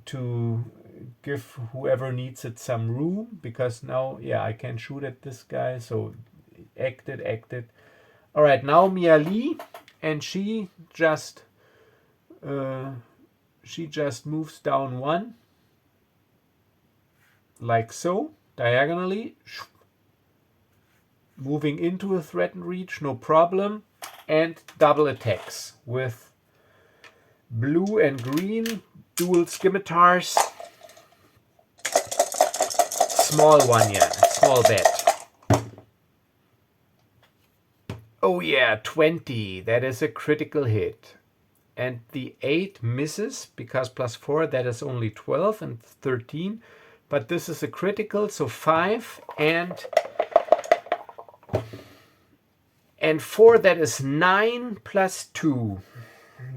To give whoever needs it some room, because now, yeah, I can shoot at this guy. So acted. All right, now Mia Lee, and she just moves down 1, like so, diagonally, moving into a threatened reach, no problem, and double attacks with blue and green. Dual scimitars. Small one, yeah. Small bet. Oh yeah, 20. That is a critical hit. And the 8 misses because plus 4, that is only 12 and 13. But this is a critical, so 5 and 4, that is 9 plus 2.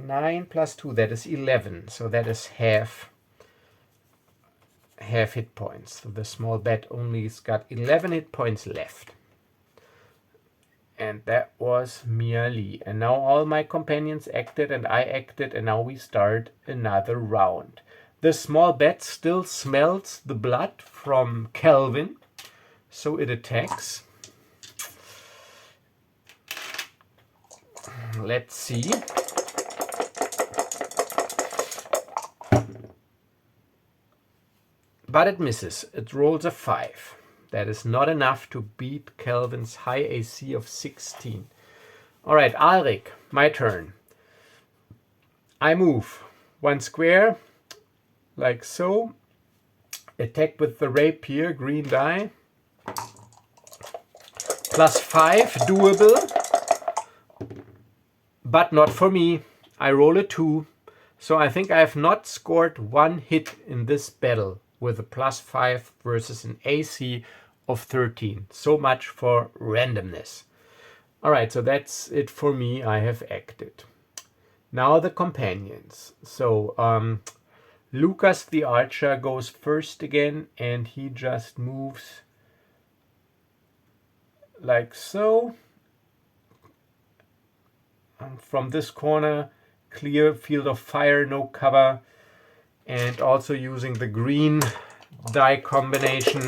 9 plus 2, that is 11. So that is half hit points. So the small bat only's got 11 hit points left. And that was Mia Lee. And now all my companions acted and I acted, and now we start another round. The small bat still smells the blood from Kelvin, so it attacks. Let's see. But it misses. It rolls a 5. That is not enough to beat Kelvin's high AC of 16. All right, Alrik, my turn. I move 1 square, like so. Attack with the rapier, green die. Plus 5, doable. But not for me. I roll a 2. So I think I have not scored 1 hit in this battle with a plus 5 versus an AC of 13. So much for randomness. All right, so that's it for me. I have acted. Now the companions. So Lucas the archer goes first again, and he just moves like so. From this corner, clear field of fire, no cover. And also using the green die combination.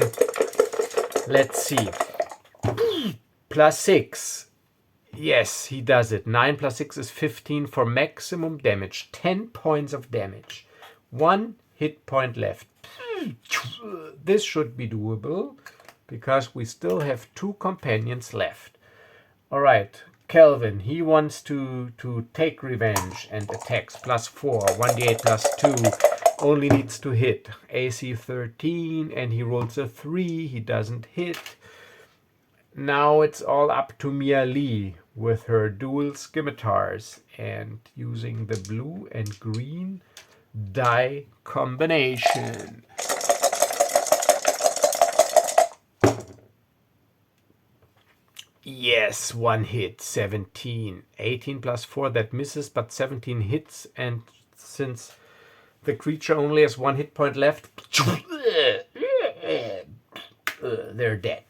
Let's see. Plus 6. Yes, he does it. 9 plus 6 is 15 for maximum damage. 10 points of damage. 1 hit point left. This should be doable because we still have 2 companions left. All right. Kelvin, he wants to take revenge and attacks. Plus 4. 1d8 plus 2. Only needs to hit. AC 13, and he rolls a 3. He doesn't hit. Now it's all up to Mia Lee with her dual scimitars and using the blue and green die combination. Yes, 1 hit, 17. 18 plus 4, that misses, but 17 hits, and since the creature only has 1 hit point left, they're dead.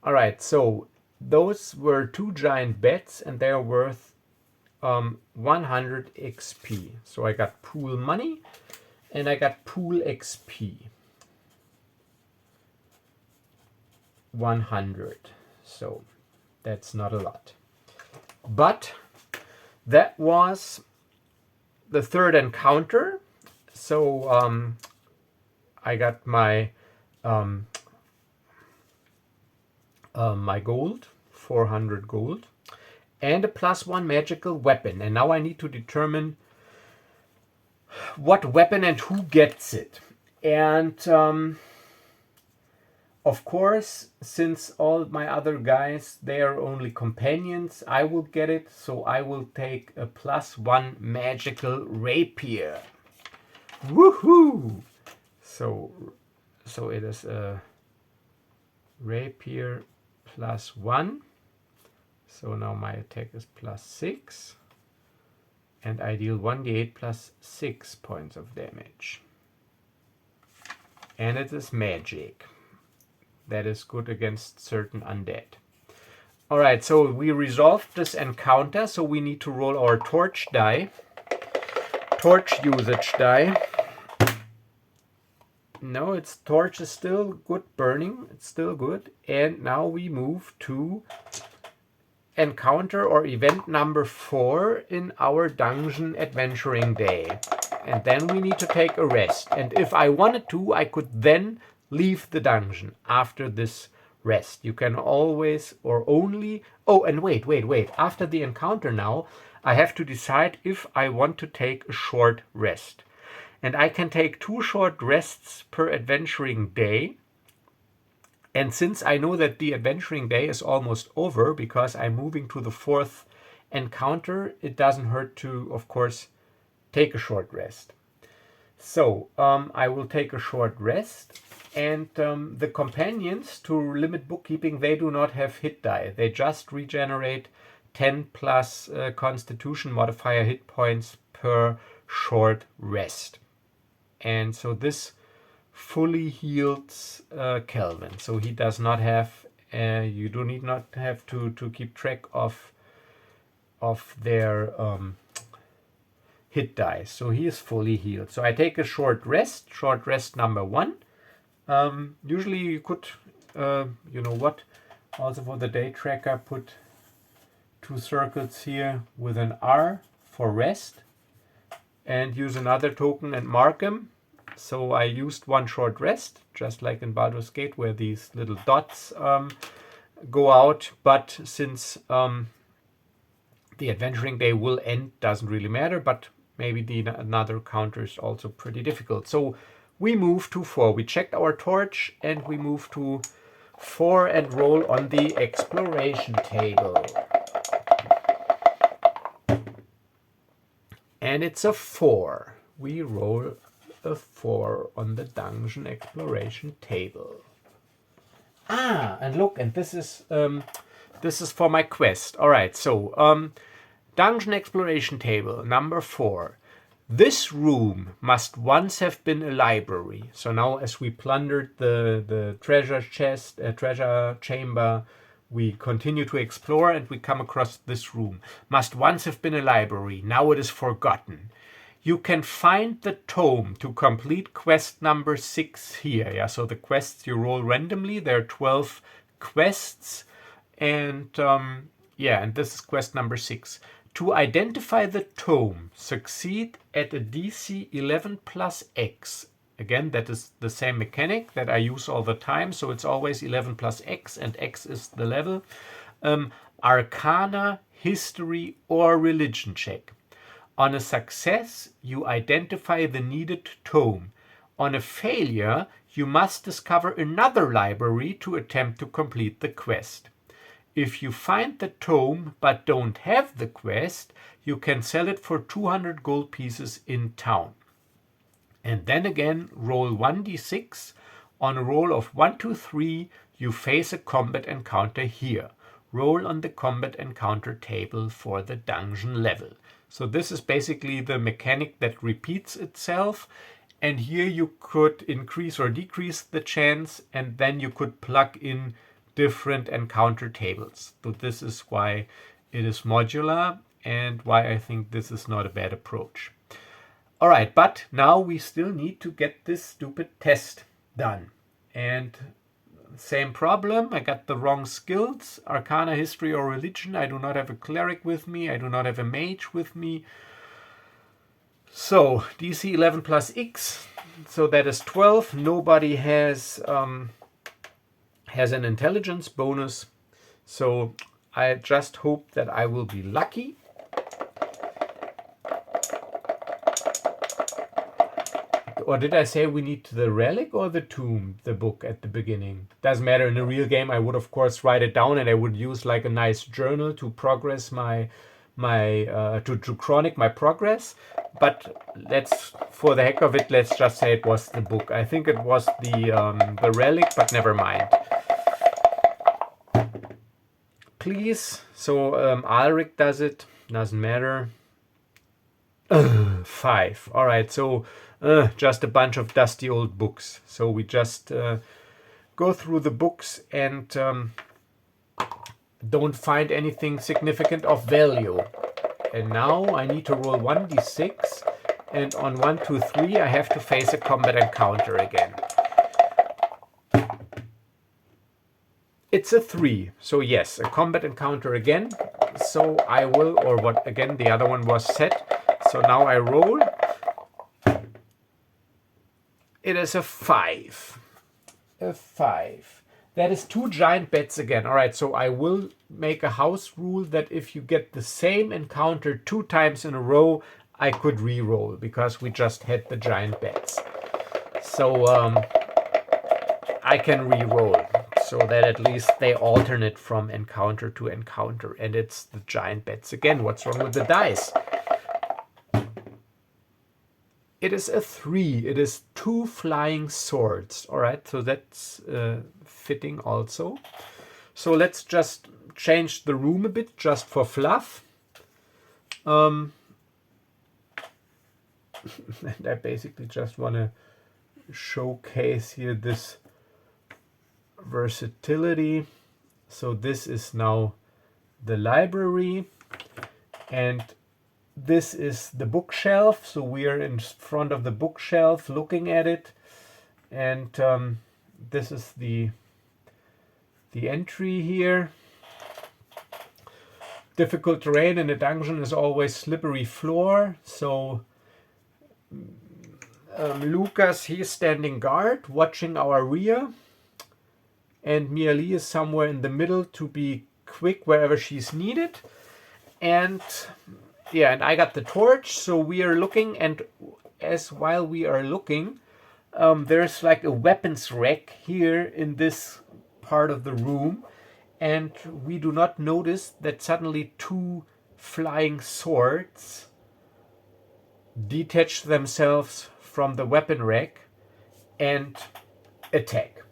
All right, so those were 2 giant bats, and they are worth 100 XP. So I got pool money, and I got pool XP. 100. So that's not a lot. But that was the third encounter. So I got my my gold, 400 gold, and a +1 magical weapon. And now I need to determine what weapon and who gets it. And of course, since all my other guys, they are only companions, I will get it. So I will take a +1 magical rapier. Woohoo! So it is a rapier +1. So now my attack is +6. And I deal 1d8 +6 points of damage. And it is magic. That is good against certain undead. Alright, so we resolved this encounter, so we need to roll our torch die. Torch usage die. No, its torch is still good burning. It's still good. And now we move to encounter or event number 4 in our dungeon adventuring day. And then we need to take a rest. And if I wanted to, I could then leave the dungeon after this rest. You can always or only... Oh, and wait. After the encounter now, I have to decide if I want to take a short rest. And I can take 2 short rests per adventuring day. And since I know that the adventuring day is almost over because I'm moving to the 4th encounter, it doesn't hurt to, of course, take a short rest. So I will take a short rest. And the companions, to limit bookkeeping, they do not have hit die. They just regenerate 10 plus constitution modifier hit points per short rest. And so this fully healed Kelvin. So he does not have, you do need not have to keep track of their hit dice. So he is fully healed. So I take a short rest number 1. Usually you could, you know what, also for the day tracker, put 2 circles here with an R for rest and use another token and mark them. So I used 1 short rest, just like in Baldur's Gate where these little dots go out. But since the adventuring day will end, doesn't really matter, but maybe another counter is also pretty difficult. So we move to 4. We checked our torch and we move to 4 and roll on the exploration table. And it's a 4. We roll a 4 on the dungeon exploration table. And look, and this is for my quest. All right, so dungeon exploration table number 4. This room must once have been a library. So now, as we plundered the treasure chest, treasure chamber, we continue to explore and we come across this room. Must once have been a library. Now it is forgotten. You can find the tome to complete quest number 6 here. Yeah, so the quests you roll randomly. There are 12 quests, and and this is quest number 6. To identify the tome, succeed at a DC 11 plus X. Again, that is the same mechanic that I use all the time. So it's always 11 plus X, and X is the level. Arcana, history, or religion check. On a success, you identify the needed tome. On a failure, you must discover another library to attempt to complete the quest. If you find the tome but don't have the quest, you can sell it for 200 gold pieces in town. And then again, roll 1d6. On a roll of 1, 2, 3, you face a combat encounter here. Roll on the combat encounter table for the dungeon level. So this is basically the mechanic that repeats itself. And here you could increase or decrease the chance, and then you could plug in different encounter tables. So this is why it is modular and why I think this is not a bad approach. All right, but now we still need to get this stupid test done. And same problem, I got the wrong skills. Arcana, history, or religion. I do not have a cleric with me. I do not have a mage with me. So DC 11 plus X, so that is 12. Nobody has an intelligence bonus, so I just hope that I will be lucky. Or did I say we need the relic or the tomb, the book at the beginning? Doesn't matter. In a real game, I would of course write it down, and I would use like a nice journal to progress to chronic my progress. But for the heck of it, let's just say it was the book. I think it was the relic, but never mind. Please. So Alric does it. Doesn't matter. 5. All right. So just a bunch of dusty old books. So we just go through the books and don't find anything significant of value. And now I need to roll 1d6, and on 1, 2, 3 I have to face a combat encounter again. It's a 3, so yes, a combat encounter again. So I will, or what, again, the other one was set. So now I roll. It is a 5. A 5. That is 2 giant bets again. All right, so I will make a house rule that if you get the same encounter 2 times in a row, I could re-roll because we just had the giant bets. So I can re-roll so that at least they alternate from encounter to encounter. And it's the giant bets again. What's wrong with the dice? It is a 3. It is 2 flying swords. All right, so that's fitting also. So let's just change the room a bit just for fluff. And I basically just want to showcase here this versatility. So this is now the library, and this is the bookshelf. So we are in front of the bookshelf looking at it, and this is the entry here. Difficult terrain in a dungeon is always slippery floor. So Lucas, he's standing guard, watching our rear, and Miali is somewhere in the middle to be quick wherever she's needed. And yeah, and I got the torch, so we are looking, and while we are looking, there's like a weapons rack here in this part of the room, and we do not notice that suddenly 2 flying swords detach themselves from the weapon rack and attack.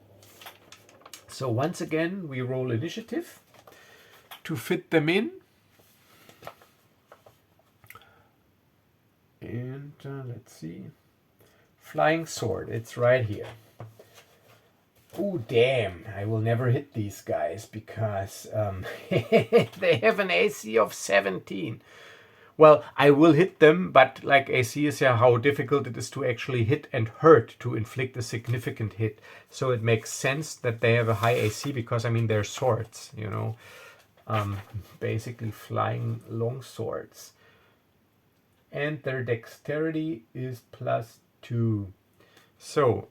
So once again, we roll initiative to fit them in. And let's see. Flying sword, it's right here. Oh, damn. I will never hit these guys because they have an AC of 17. Well, I will hit them, but like AC is yeah how difficult it is to actually hit and hurt, to inflict a significant hit. So it makes sense that they have a high AC because, I mean, they're swords, you know. Basically flying long swords. And their dexterity is +2. So,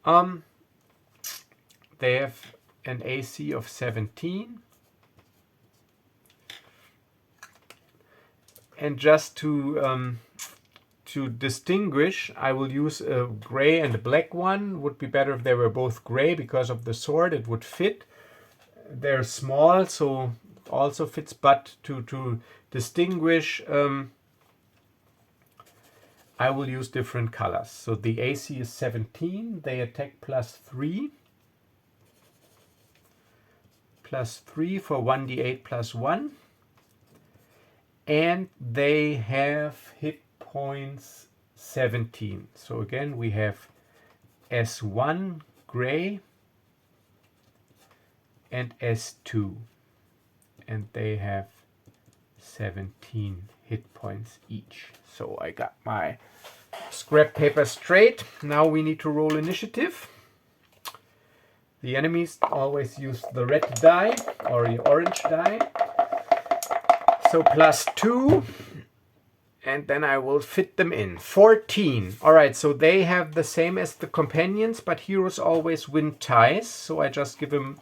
they have an AC of 17. And just to distinguish, I will use a gray and a black one. Would be better if they were both gray because of the sword. It would fit. They're small, so it also fits. But to distinguish, I will use different colors. So the AC is 17. They attack +3. +3 for 1d8 +1. And they have hit points 17. So again, we have S1 gray and S2. And they have 17 hit points each. So I got my scrap paper straight. Now we need to roll initiative. The enemies always use the red die or the orange die. So +2, And then I will fit them in. 14. All right, so they have the same as the companions, but heroes always win ties. So I just give them...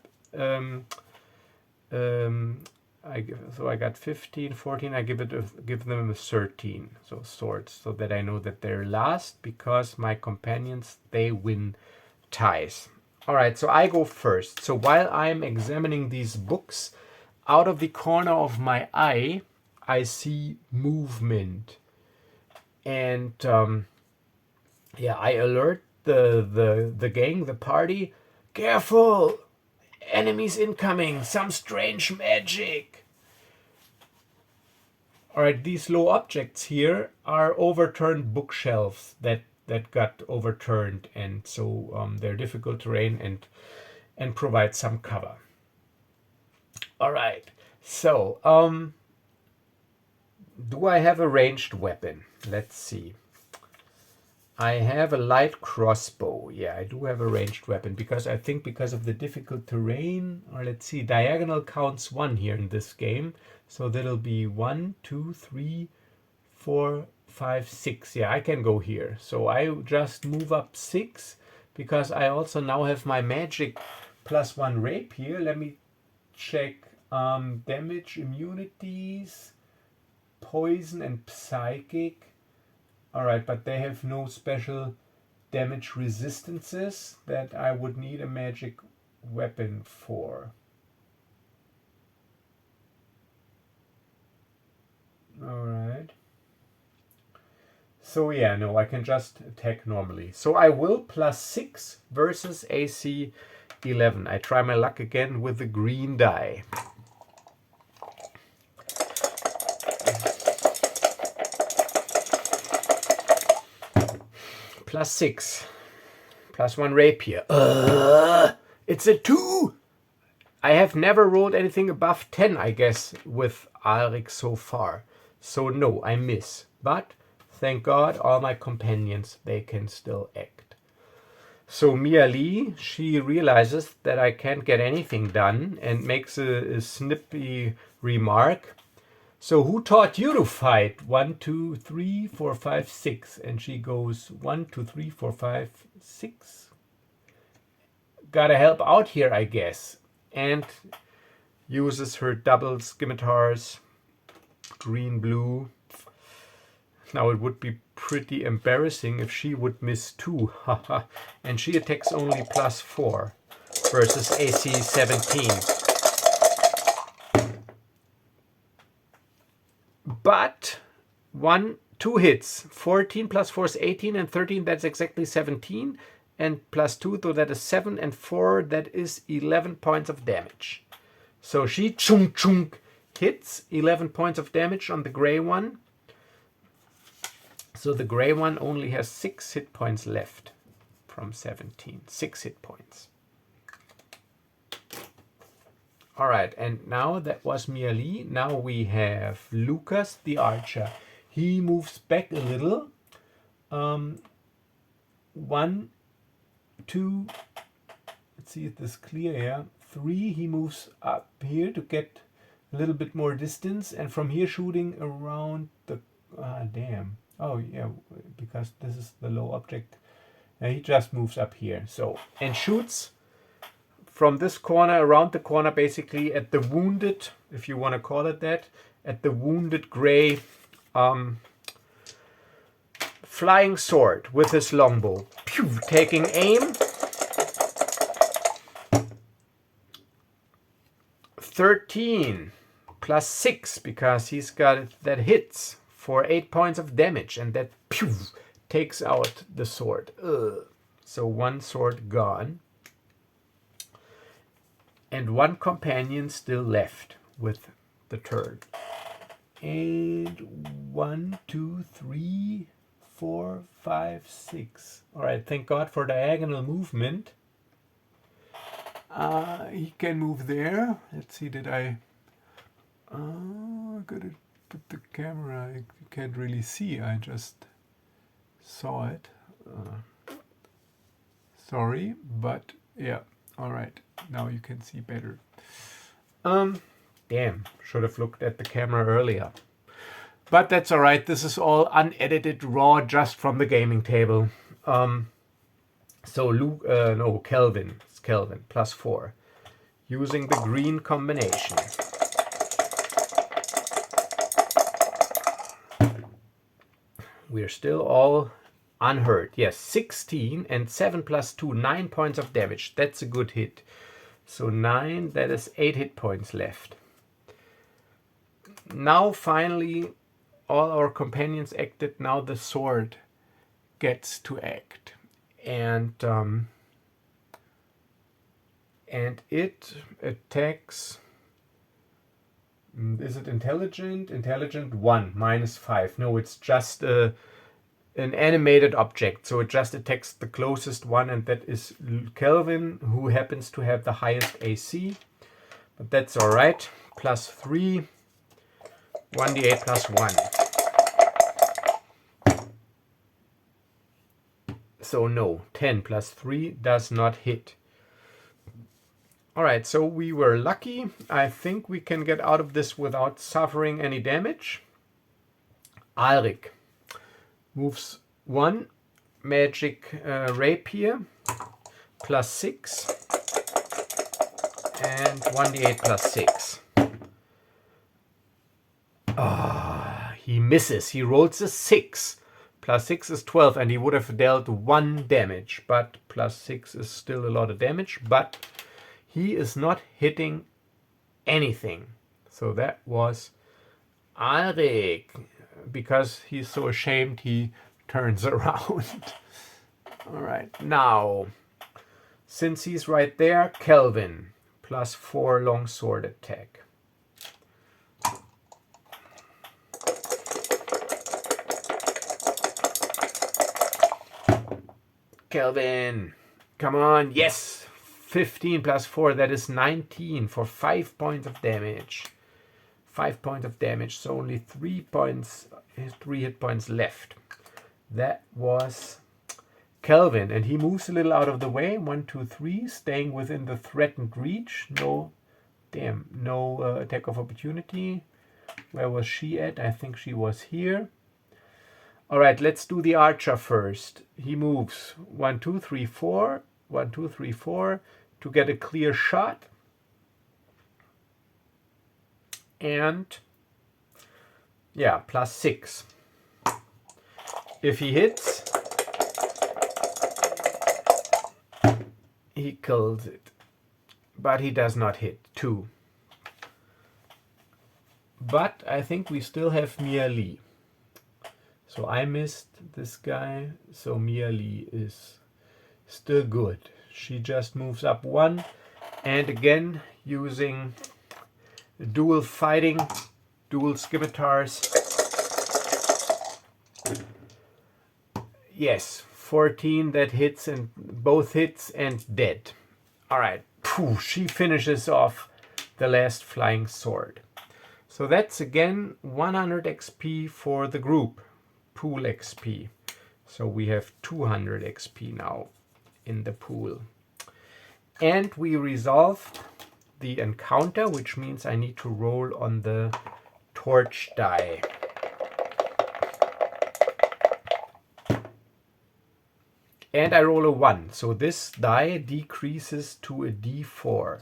so I got 15, 14. I give them a 13. So swords, so that I know that they're last, because my companions, they win ties. All right, so I go first. So while I'm examining these books, out of the corner of my eye, I see movement. And yeah, I alert the gang, the party. Careful! Enemies incoming! Some strange magic! Alright, these low objects here are overturned bookshelves that got overturned, and so they're difficult terrain and provide some cover. Alright, so do I have a ranged weapon? Let's see. I have a light crossbow. Yeah, I do have a ranged weapon, because I think because of the difficult terrain, or let's see, diagonal counts 1 here in this game. So that'll be 1, 2, 3, 4, 5, 6. Yeah, I can go here. So I just move up 6, because I also now have my magic +1 rapier. Let me check damage, immunities, poison, and psychic. Alright, but they have no special damage resistances that I would need a magic weapon for. Alright. So yeah, no, I can just attack normally. So I will +6 versus AC 11. I try my luck again with the green die. +6. +1 rapier. It's a 2! I have never rolled anything above 10, I guess, with Alrik so far. So no, I miss. But, thank God, all my companions, they can still act. So Mia Lee, she realizes that I can't get anything done and makes a snippy remark. So who taught you to fight? 1, 2, 3, 4, 5, 6. And she goes 1, 2, 3, 4, 5, 6. Gotta help out here, I guess. And uses her double scimitars, green, blue. Now it would be pretty embarrassing if she would miss 2. Haha. And she attacks only +4 versus AC 17. But 2 hits. 14 +4 is 18, and 13, that's exactly 17. And +2, so that is 7, and 4, that is 11 points of damage. So she chunk chunk hits 11 points of damage on the gray one. So the gray one only has 6 hit points left from 17. 6 hit points. All right, and now that was Mia Lee. Now we have Lucas the archer. He moves back a little. 1, 2, let's see if this is clear here. 3, he moves up here to get a little bit more distance, and from here shooting around the damn. Oh yeah, because this is the low object. He just moves up here. So, and shoots from this corner, around the corner, basically at the wounded, if you want to call it that, at the wounded gray flying sword with his longbow. Pew, taking aim. 13 +6, because he's got that hits for 8 points of damage, and that pew, takes out the sword. So 1 sword gone. And 1 companion still left with the turn. And 1, 2, 3, 4, 5, 6. All right, thank God for diagonal movement. He can move there. Let's see, did I... I gotta put the camera. You can't really see. I just saw it. Sorry, but yeah. All right, now you can see better. Damn, should have looked at the camera earlier. But that's all right. This is all unedited, raw, just from the gaming table. So Luke, no, Kelvin. It's Kelvin, +4. Using the green combination. We're still all unhurt. Yes, 16 and 7 + 2, 9 points of damage. That's a good hit. So 9, that is 8 hit points left. Now finally all our companions acted. Now the sword gets to act. And it attacks. Is it intelligent? Intelligent 1, -5. No, it's just an animated object. So it just attacks the closest one, and that is Kelvin, who happens to have the highest AC. But that's all right. +3, 1d8 +1. So no, 10 +3 does not hit. All right, so we were lucky. I think we can get out of this without suffering any damage. Alrik moves 1 magic rapier, +6, and 1d8 +6. He misses. He rolls a 6. +6 is 12, and he would have dealt 1 damage, but +6 is still a lot of damage, but he is not hitting anything. So that was Alrik. Because he's so ashamed, he turns around. All right, now, since he's right there, Kelvin, +4 longsword attack. Kelvin, come on, yes! 15 +4, that is 19 for 5 points of damage. 5 points of damage, so only 3 hit points left. That was Kelvin, and he moves a little out of the way. 1, 2, 3, staying within the threatened reach. No attack of opportunity. Where was she at? I think she was here. All right, let's do the archer first. He moves 1, 2, 3, 4. 1, 2, 3, 4 to get a clear shot. And yeah, +6. If he hits, he kills it. But he does not hit. 2. But I think we still have Mia Lee. So I missed this guy. So Mia Lee is still good. She just moves up 1. And again, using dual fighting, dual scimitars. Yes, 14, that hits, and both hits and dead. All right, she finishes off the last flying sword. So that's again 100 XP for the group, pool XP. So we have 200 XP now in the pool. And we resolved the encounter, which means I need to roll on the torch die. And I roll a 1, so this die decreases to a d4.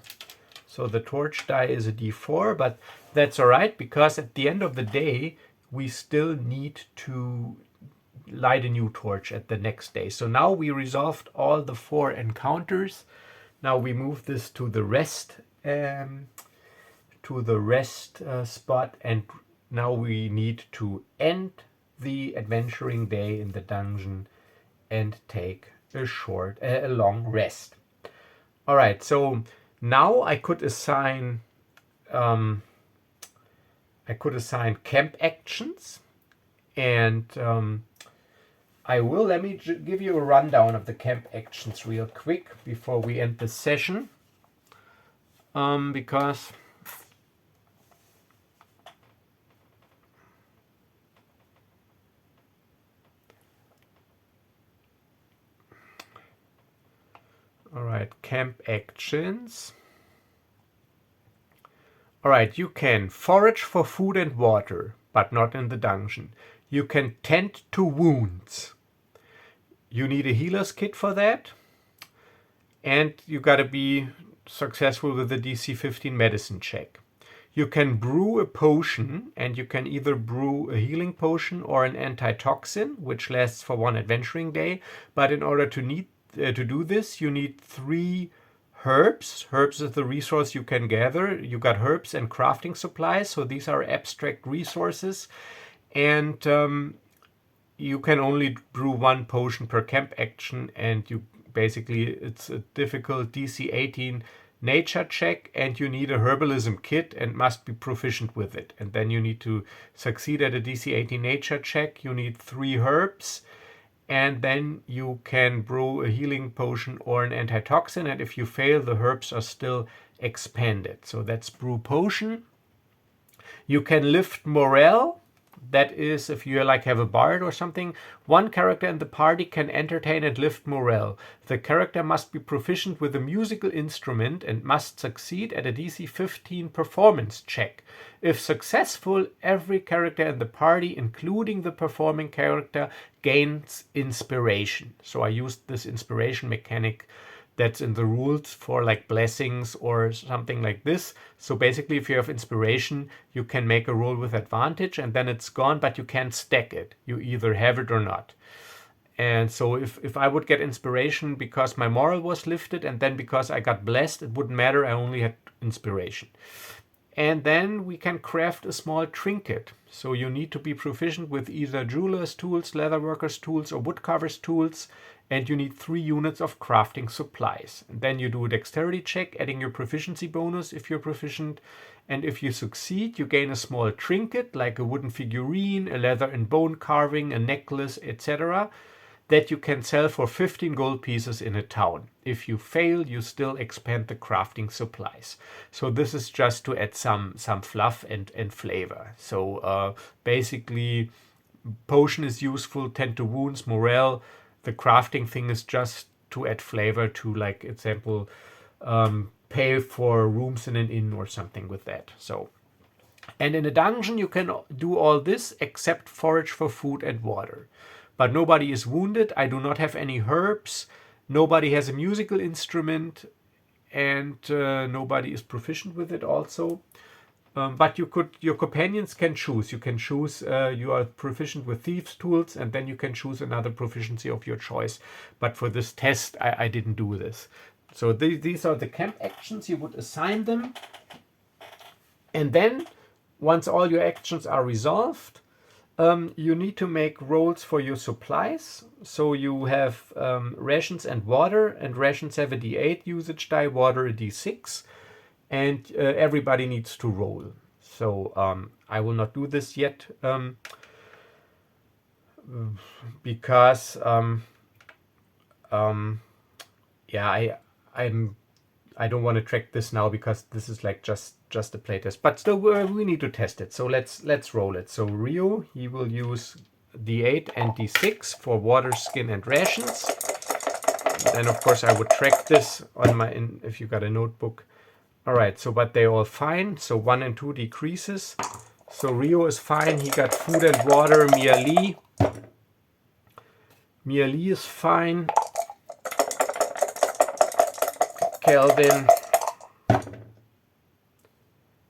So the torch die is a d4, but that's all right, because at the end of the day, we still need to light a new torch at the next day. So now we resolved all the 4 encounters. Now we move this to the rest spot, and now we need to end the adventuring day in the dungeon and take a long rest. All right, so now I could assign camp actions, and let me give you a rundown of the camp actions real quick before we end the session, because all right, camp actions. All right, you can forage for food and water. but not in the dungeon. You can tend to wounds. You need a healer's kit for that. And you got to be successful with the DC 15 medicine check. You can brew a potion, and you can either brew a healing potion or an antitoxin, which lasts for 1 adventuring day. But in order to do this, you need 3 herbs. Herbs is the resource you can gather. You got herbs and crafting supplies, so these are abstract resources. And you can only brew 1 potion per camp action, and you basically, it's a difficult DC 18 nature check, and you need a herbalism kit and must be proficient with it. And then you need to succeed at a DC 18 nature check. You need 3 herbs, and then you can brew a healing potion or an antitoxin, and if you fail, the herbs are still expanded. So that's brew potion. You can lift morale. That is, if you like have a bard or something, 1 character in the party can entertain and lift morale. The character must be proficient with a musical instrument and must succeed at a DC 15 performance check. If successful, every character in the party, including the performing character, gains inspiration. So I used this inspiration mechanic that's in the rules for like blessings or something like this. So basically, if you have inspiration, you can make a roll with advantage and then it's gone, but you can't stack it. You either have it or not. And so if I would get inspiration because my moral was lifted and then because I got blessed, it wouldn't matter. I only had inspiration. And then we can craft a small trinket. So you need to be proficient with either jeweler's tools, leatherworker's tools, or woodcarver's tools. And you need 3 units of crafting supplies. And then you do a dexterity check, adding your proficiency bonus if you're proficient. And if you succeed, you gain a small trinket, like a wooden figurine, a leather and bone carving, a necklace, etc., that you can sell for 15 gold pieces in a town. If you fail, you still expand the crafting supplies. So this is just to add some fluff and flavor. So basically, potion is useful, tend to wounds, morale. The crafting thing is just to add flavor to, like, example, pay for rooms in an inn or something with that. So, and in a dungeon you can do all this except forage for food and water. But nobody is wounded. I do not have any herbs. Nobody has a musical instrument, and nobody is proficient with it also. But your companions can choose. You can choose, you are proficient with thieves' tools, and then you can choose another proficiency of your choice. But for this test, I didn't do this. So these are the camp actions. You would assign them. And then, once all your actions are resolved, you need to make rolls for your supplies. So you have rations and water, and rations have a D8 usage die, water a D6. And everybody needs to roll. So I will not do this yet because yeah, I don't want to track this now because this is like just a playtest. But still, we need to test it. So let's roll it. So Rio, he will use D8 and D6 for water, skin, and rations. Then of course I would track this on my if you got a notebook. All right, so but they're all fine. So 1 and 2 decreases. So Rio is fine. He got food and water. Mia Lee is fine. Kelvin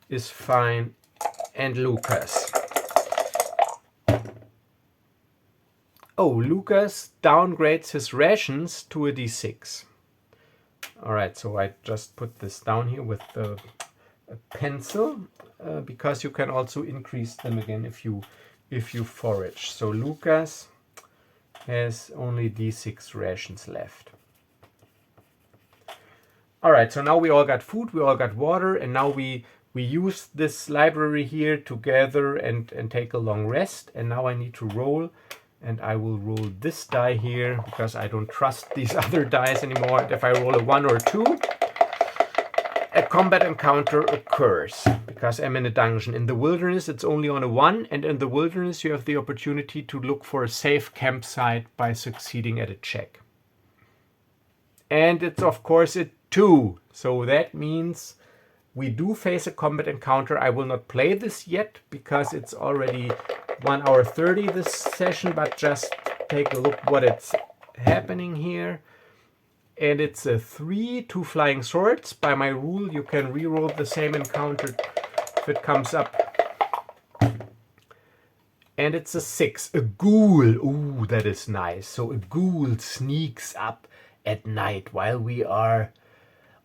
is fine. And Lucas. Oh, Lucas downgrades his rations to a D6. All right, so I just put this down here with a pencil because you can also increase them again if you forage. So Lucas has only D6 rations left. All right, so now we all got food, we all got water, and now we use this library here to gather and take a long rest. And now I need to roll. And I will roll this die here because I don't trust these other dice anymore. And if I roll a 1 or 2, a combat encounter occurs because I'm in a dungeon. In the wilderness, it's only on a 1. And in the wilderness, you have the opportunity to look for a safe campsite by succeeding at a check. And it's, of course, a 2. So that means we do face a combat encounter. I will not play this yet because it's already 1 hour 30 this session, but just take a look what it's happening here. And it's a 3, 2 flying swords. By my rule, you can reroll the same encounter if it comes up. And it's a 6, a ghoul. Ooh, that is nice. So a ghoul sneaks up at night while we are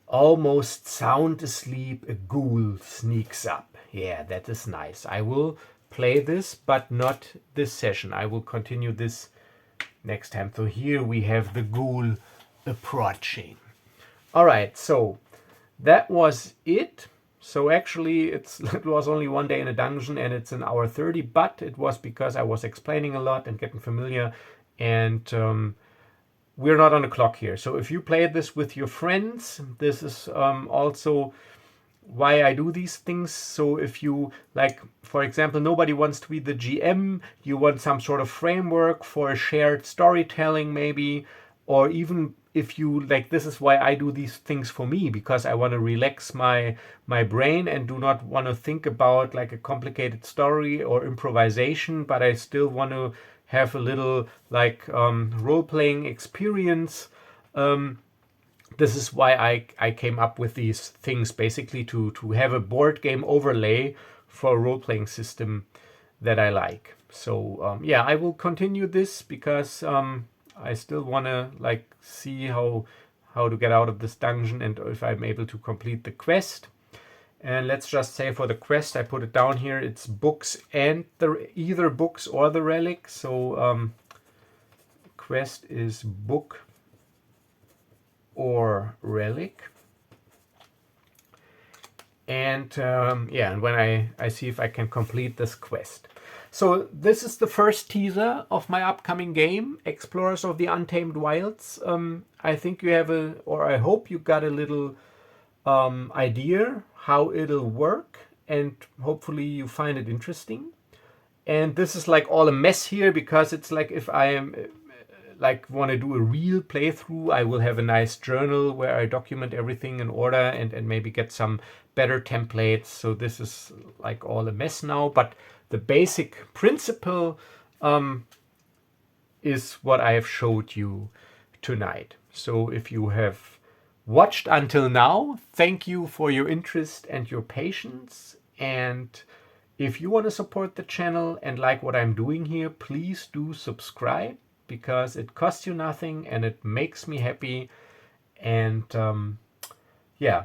almost sound asleep. A ghoul sneaks up. Yeah, that is nice. I will play this, but not this session. I will continue this next time. So here we have the ghoul approaching. All right, so that was it. So actually it was only 1 day in a dungeon and it's 1 hour 30, but it was because I was explaining a lot and getting familiar, and we're not on the clock here. So if you play this with your friends, this is also why I do these things. So if you, like, for example, nobody wants to be the GM, you want some sort of framework for a shared storytelling maybe, or even if you, like, this is why I do these things for me, because I want to relax my brain and do not want to think about like a complicated story or improvisation, but I still want to have a little like role-playing experience. This is why I came up with these things, basically to have a board game overlay for a role-playing system that I like. So yeah, I will continue this because I still want to like see how to get out of this dungeon and if I'm able to complete the quest. And let's just say for the quest, I put it down here, it's books and either books or the relic. So quest is book or relic. And yeah, and when I see if I can complete this quest. So this is the first teaser of my upcoming game, Explorers of the Untamed Wilds. I think you have or I hope you got a little idea how it'll work, and hopefully you find it interesting. And this is like all a mess here because it's like if I am like want to do a real playthrough, I will have a nice journal where I document everything in order and maybe get some better templates. So this is like all a mess now, but the basic principle is what I have showed you tonight. So if you have watched until now, thank you for your interest and your patience. And if you want to support the channel and like what I'm doing here, please do subscribe, because it costs you nothing and it makes me happy. And yeah,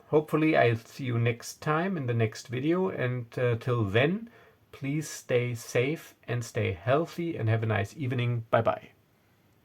hopefully I'll see you next time in the next video. And till then, please stay safe and stay healthy and have a nice evening. Bye bye.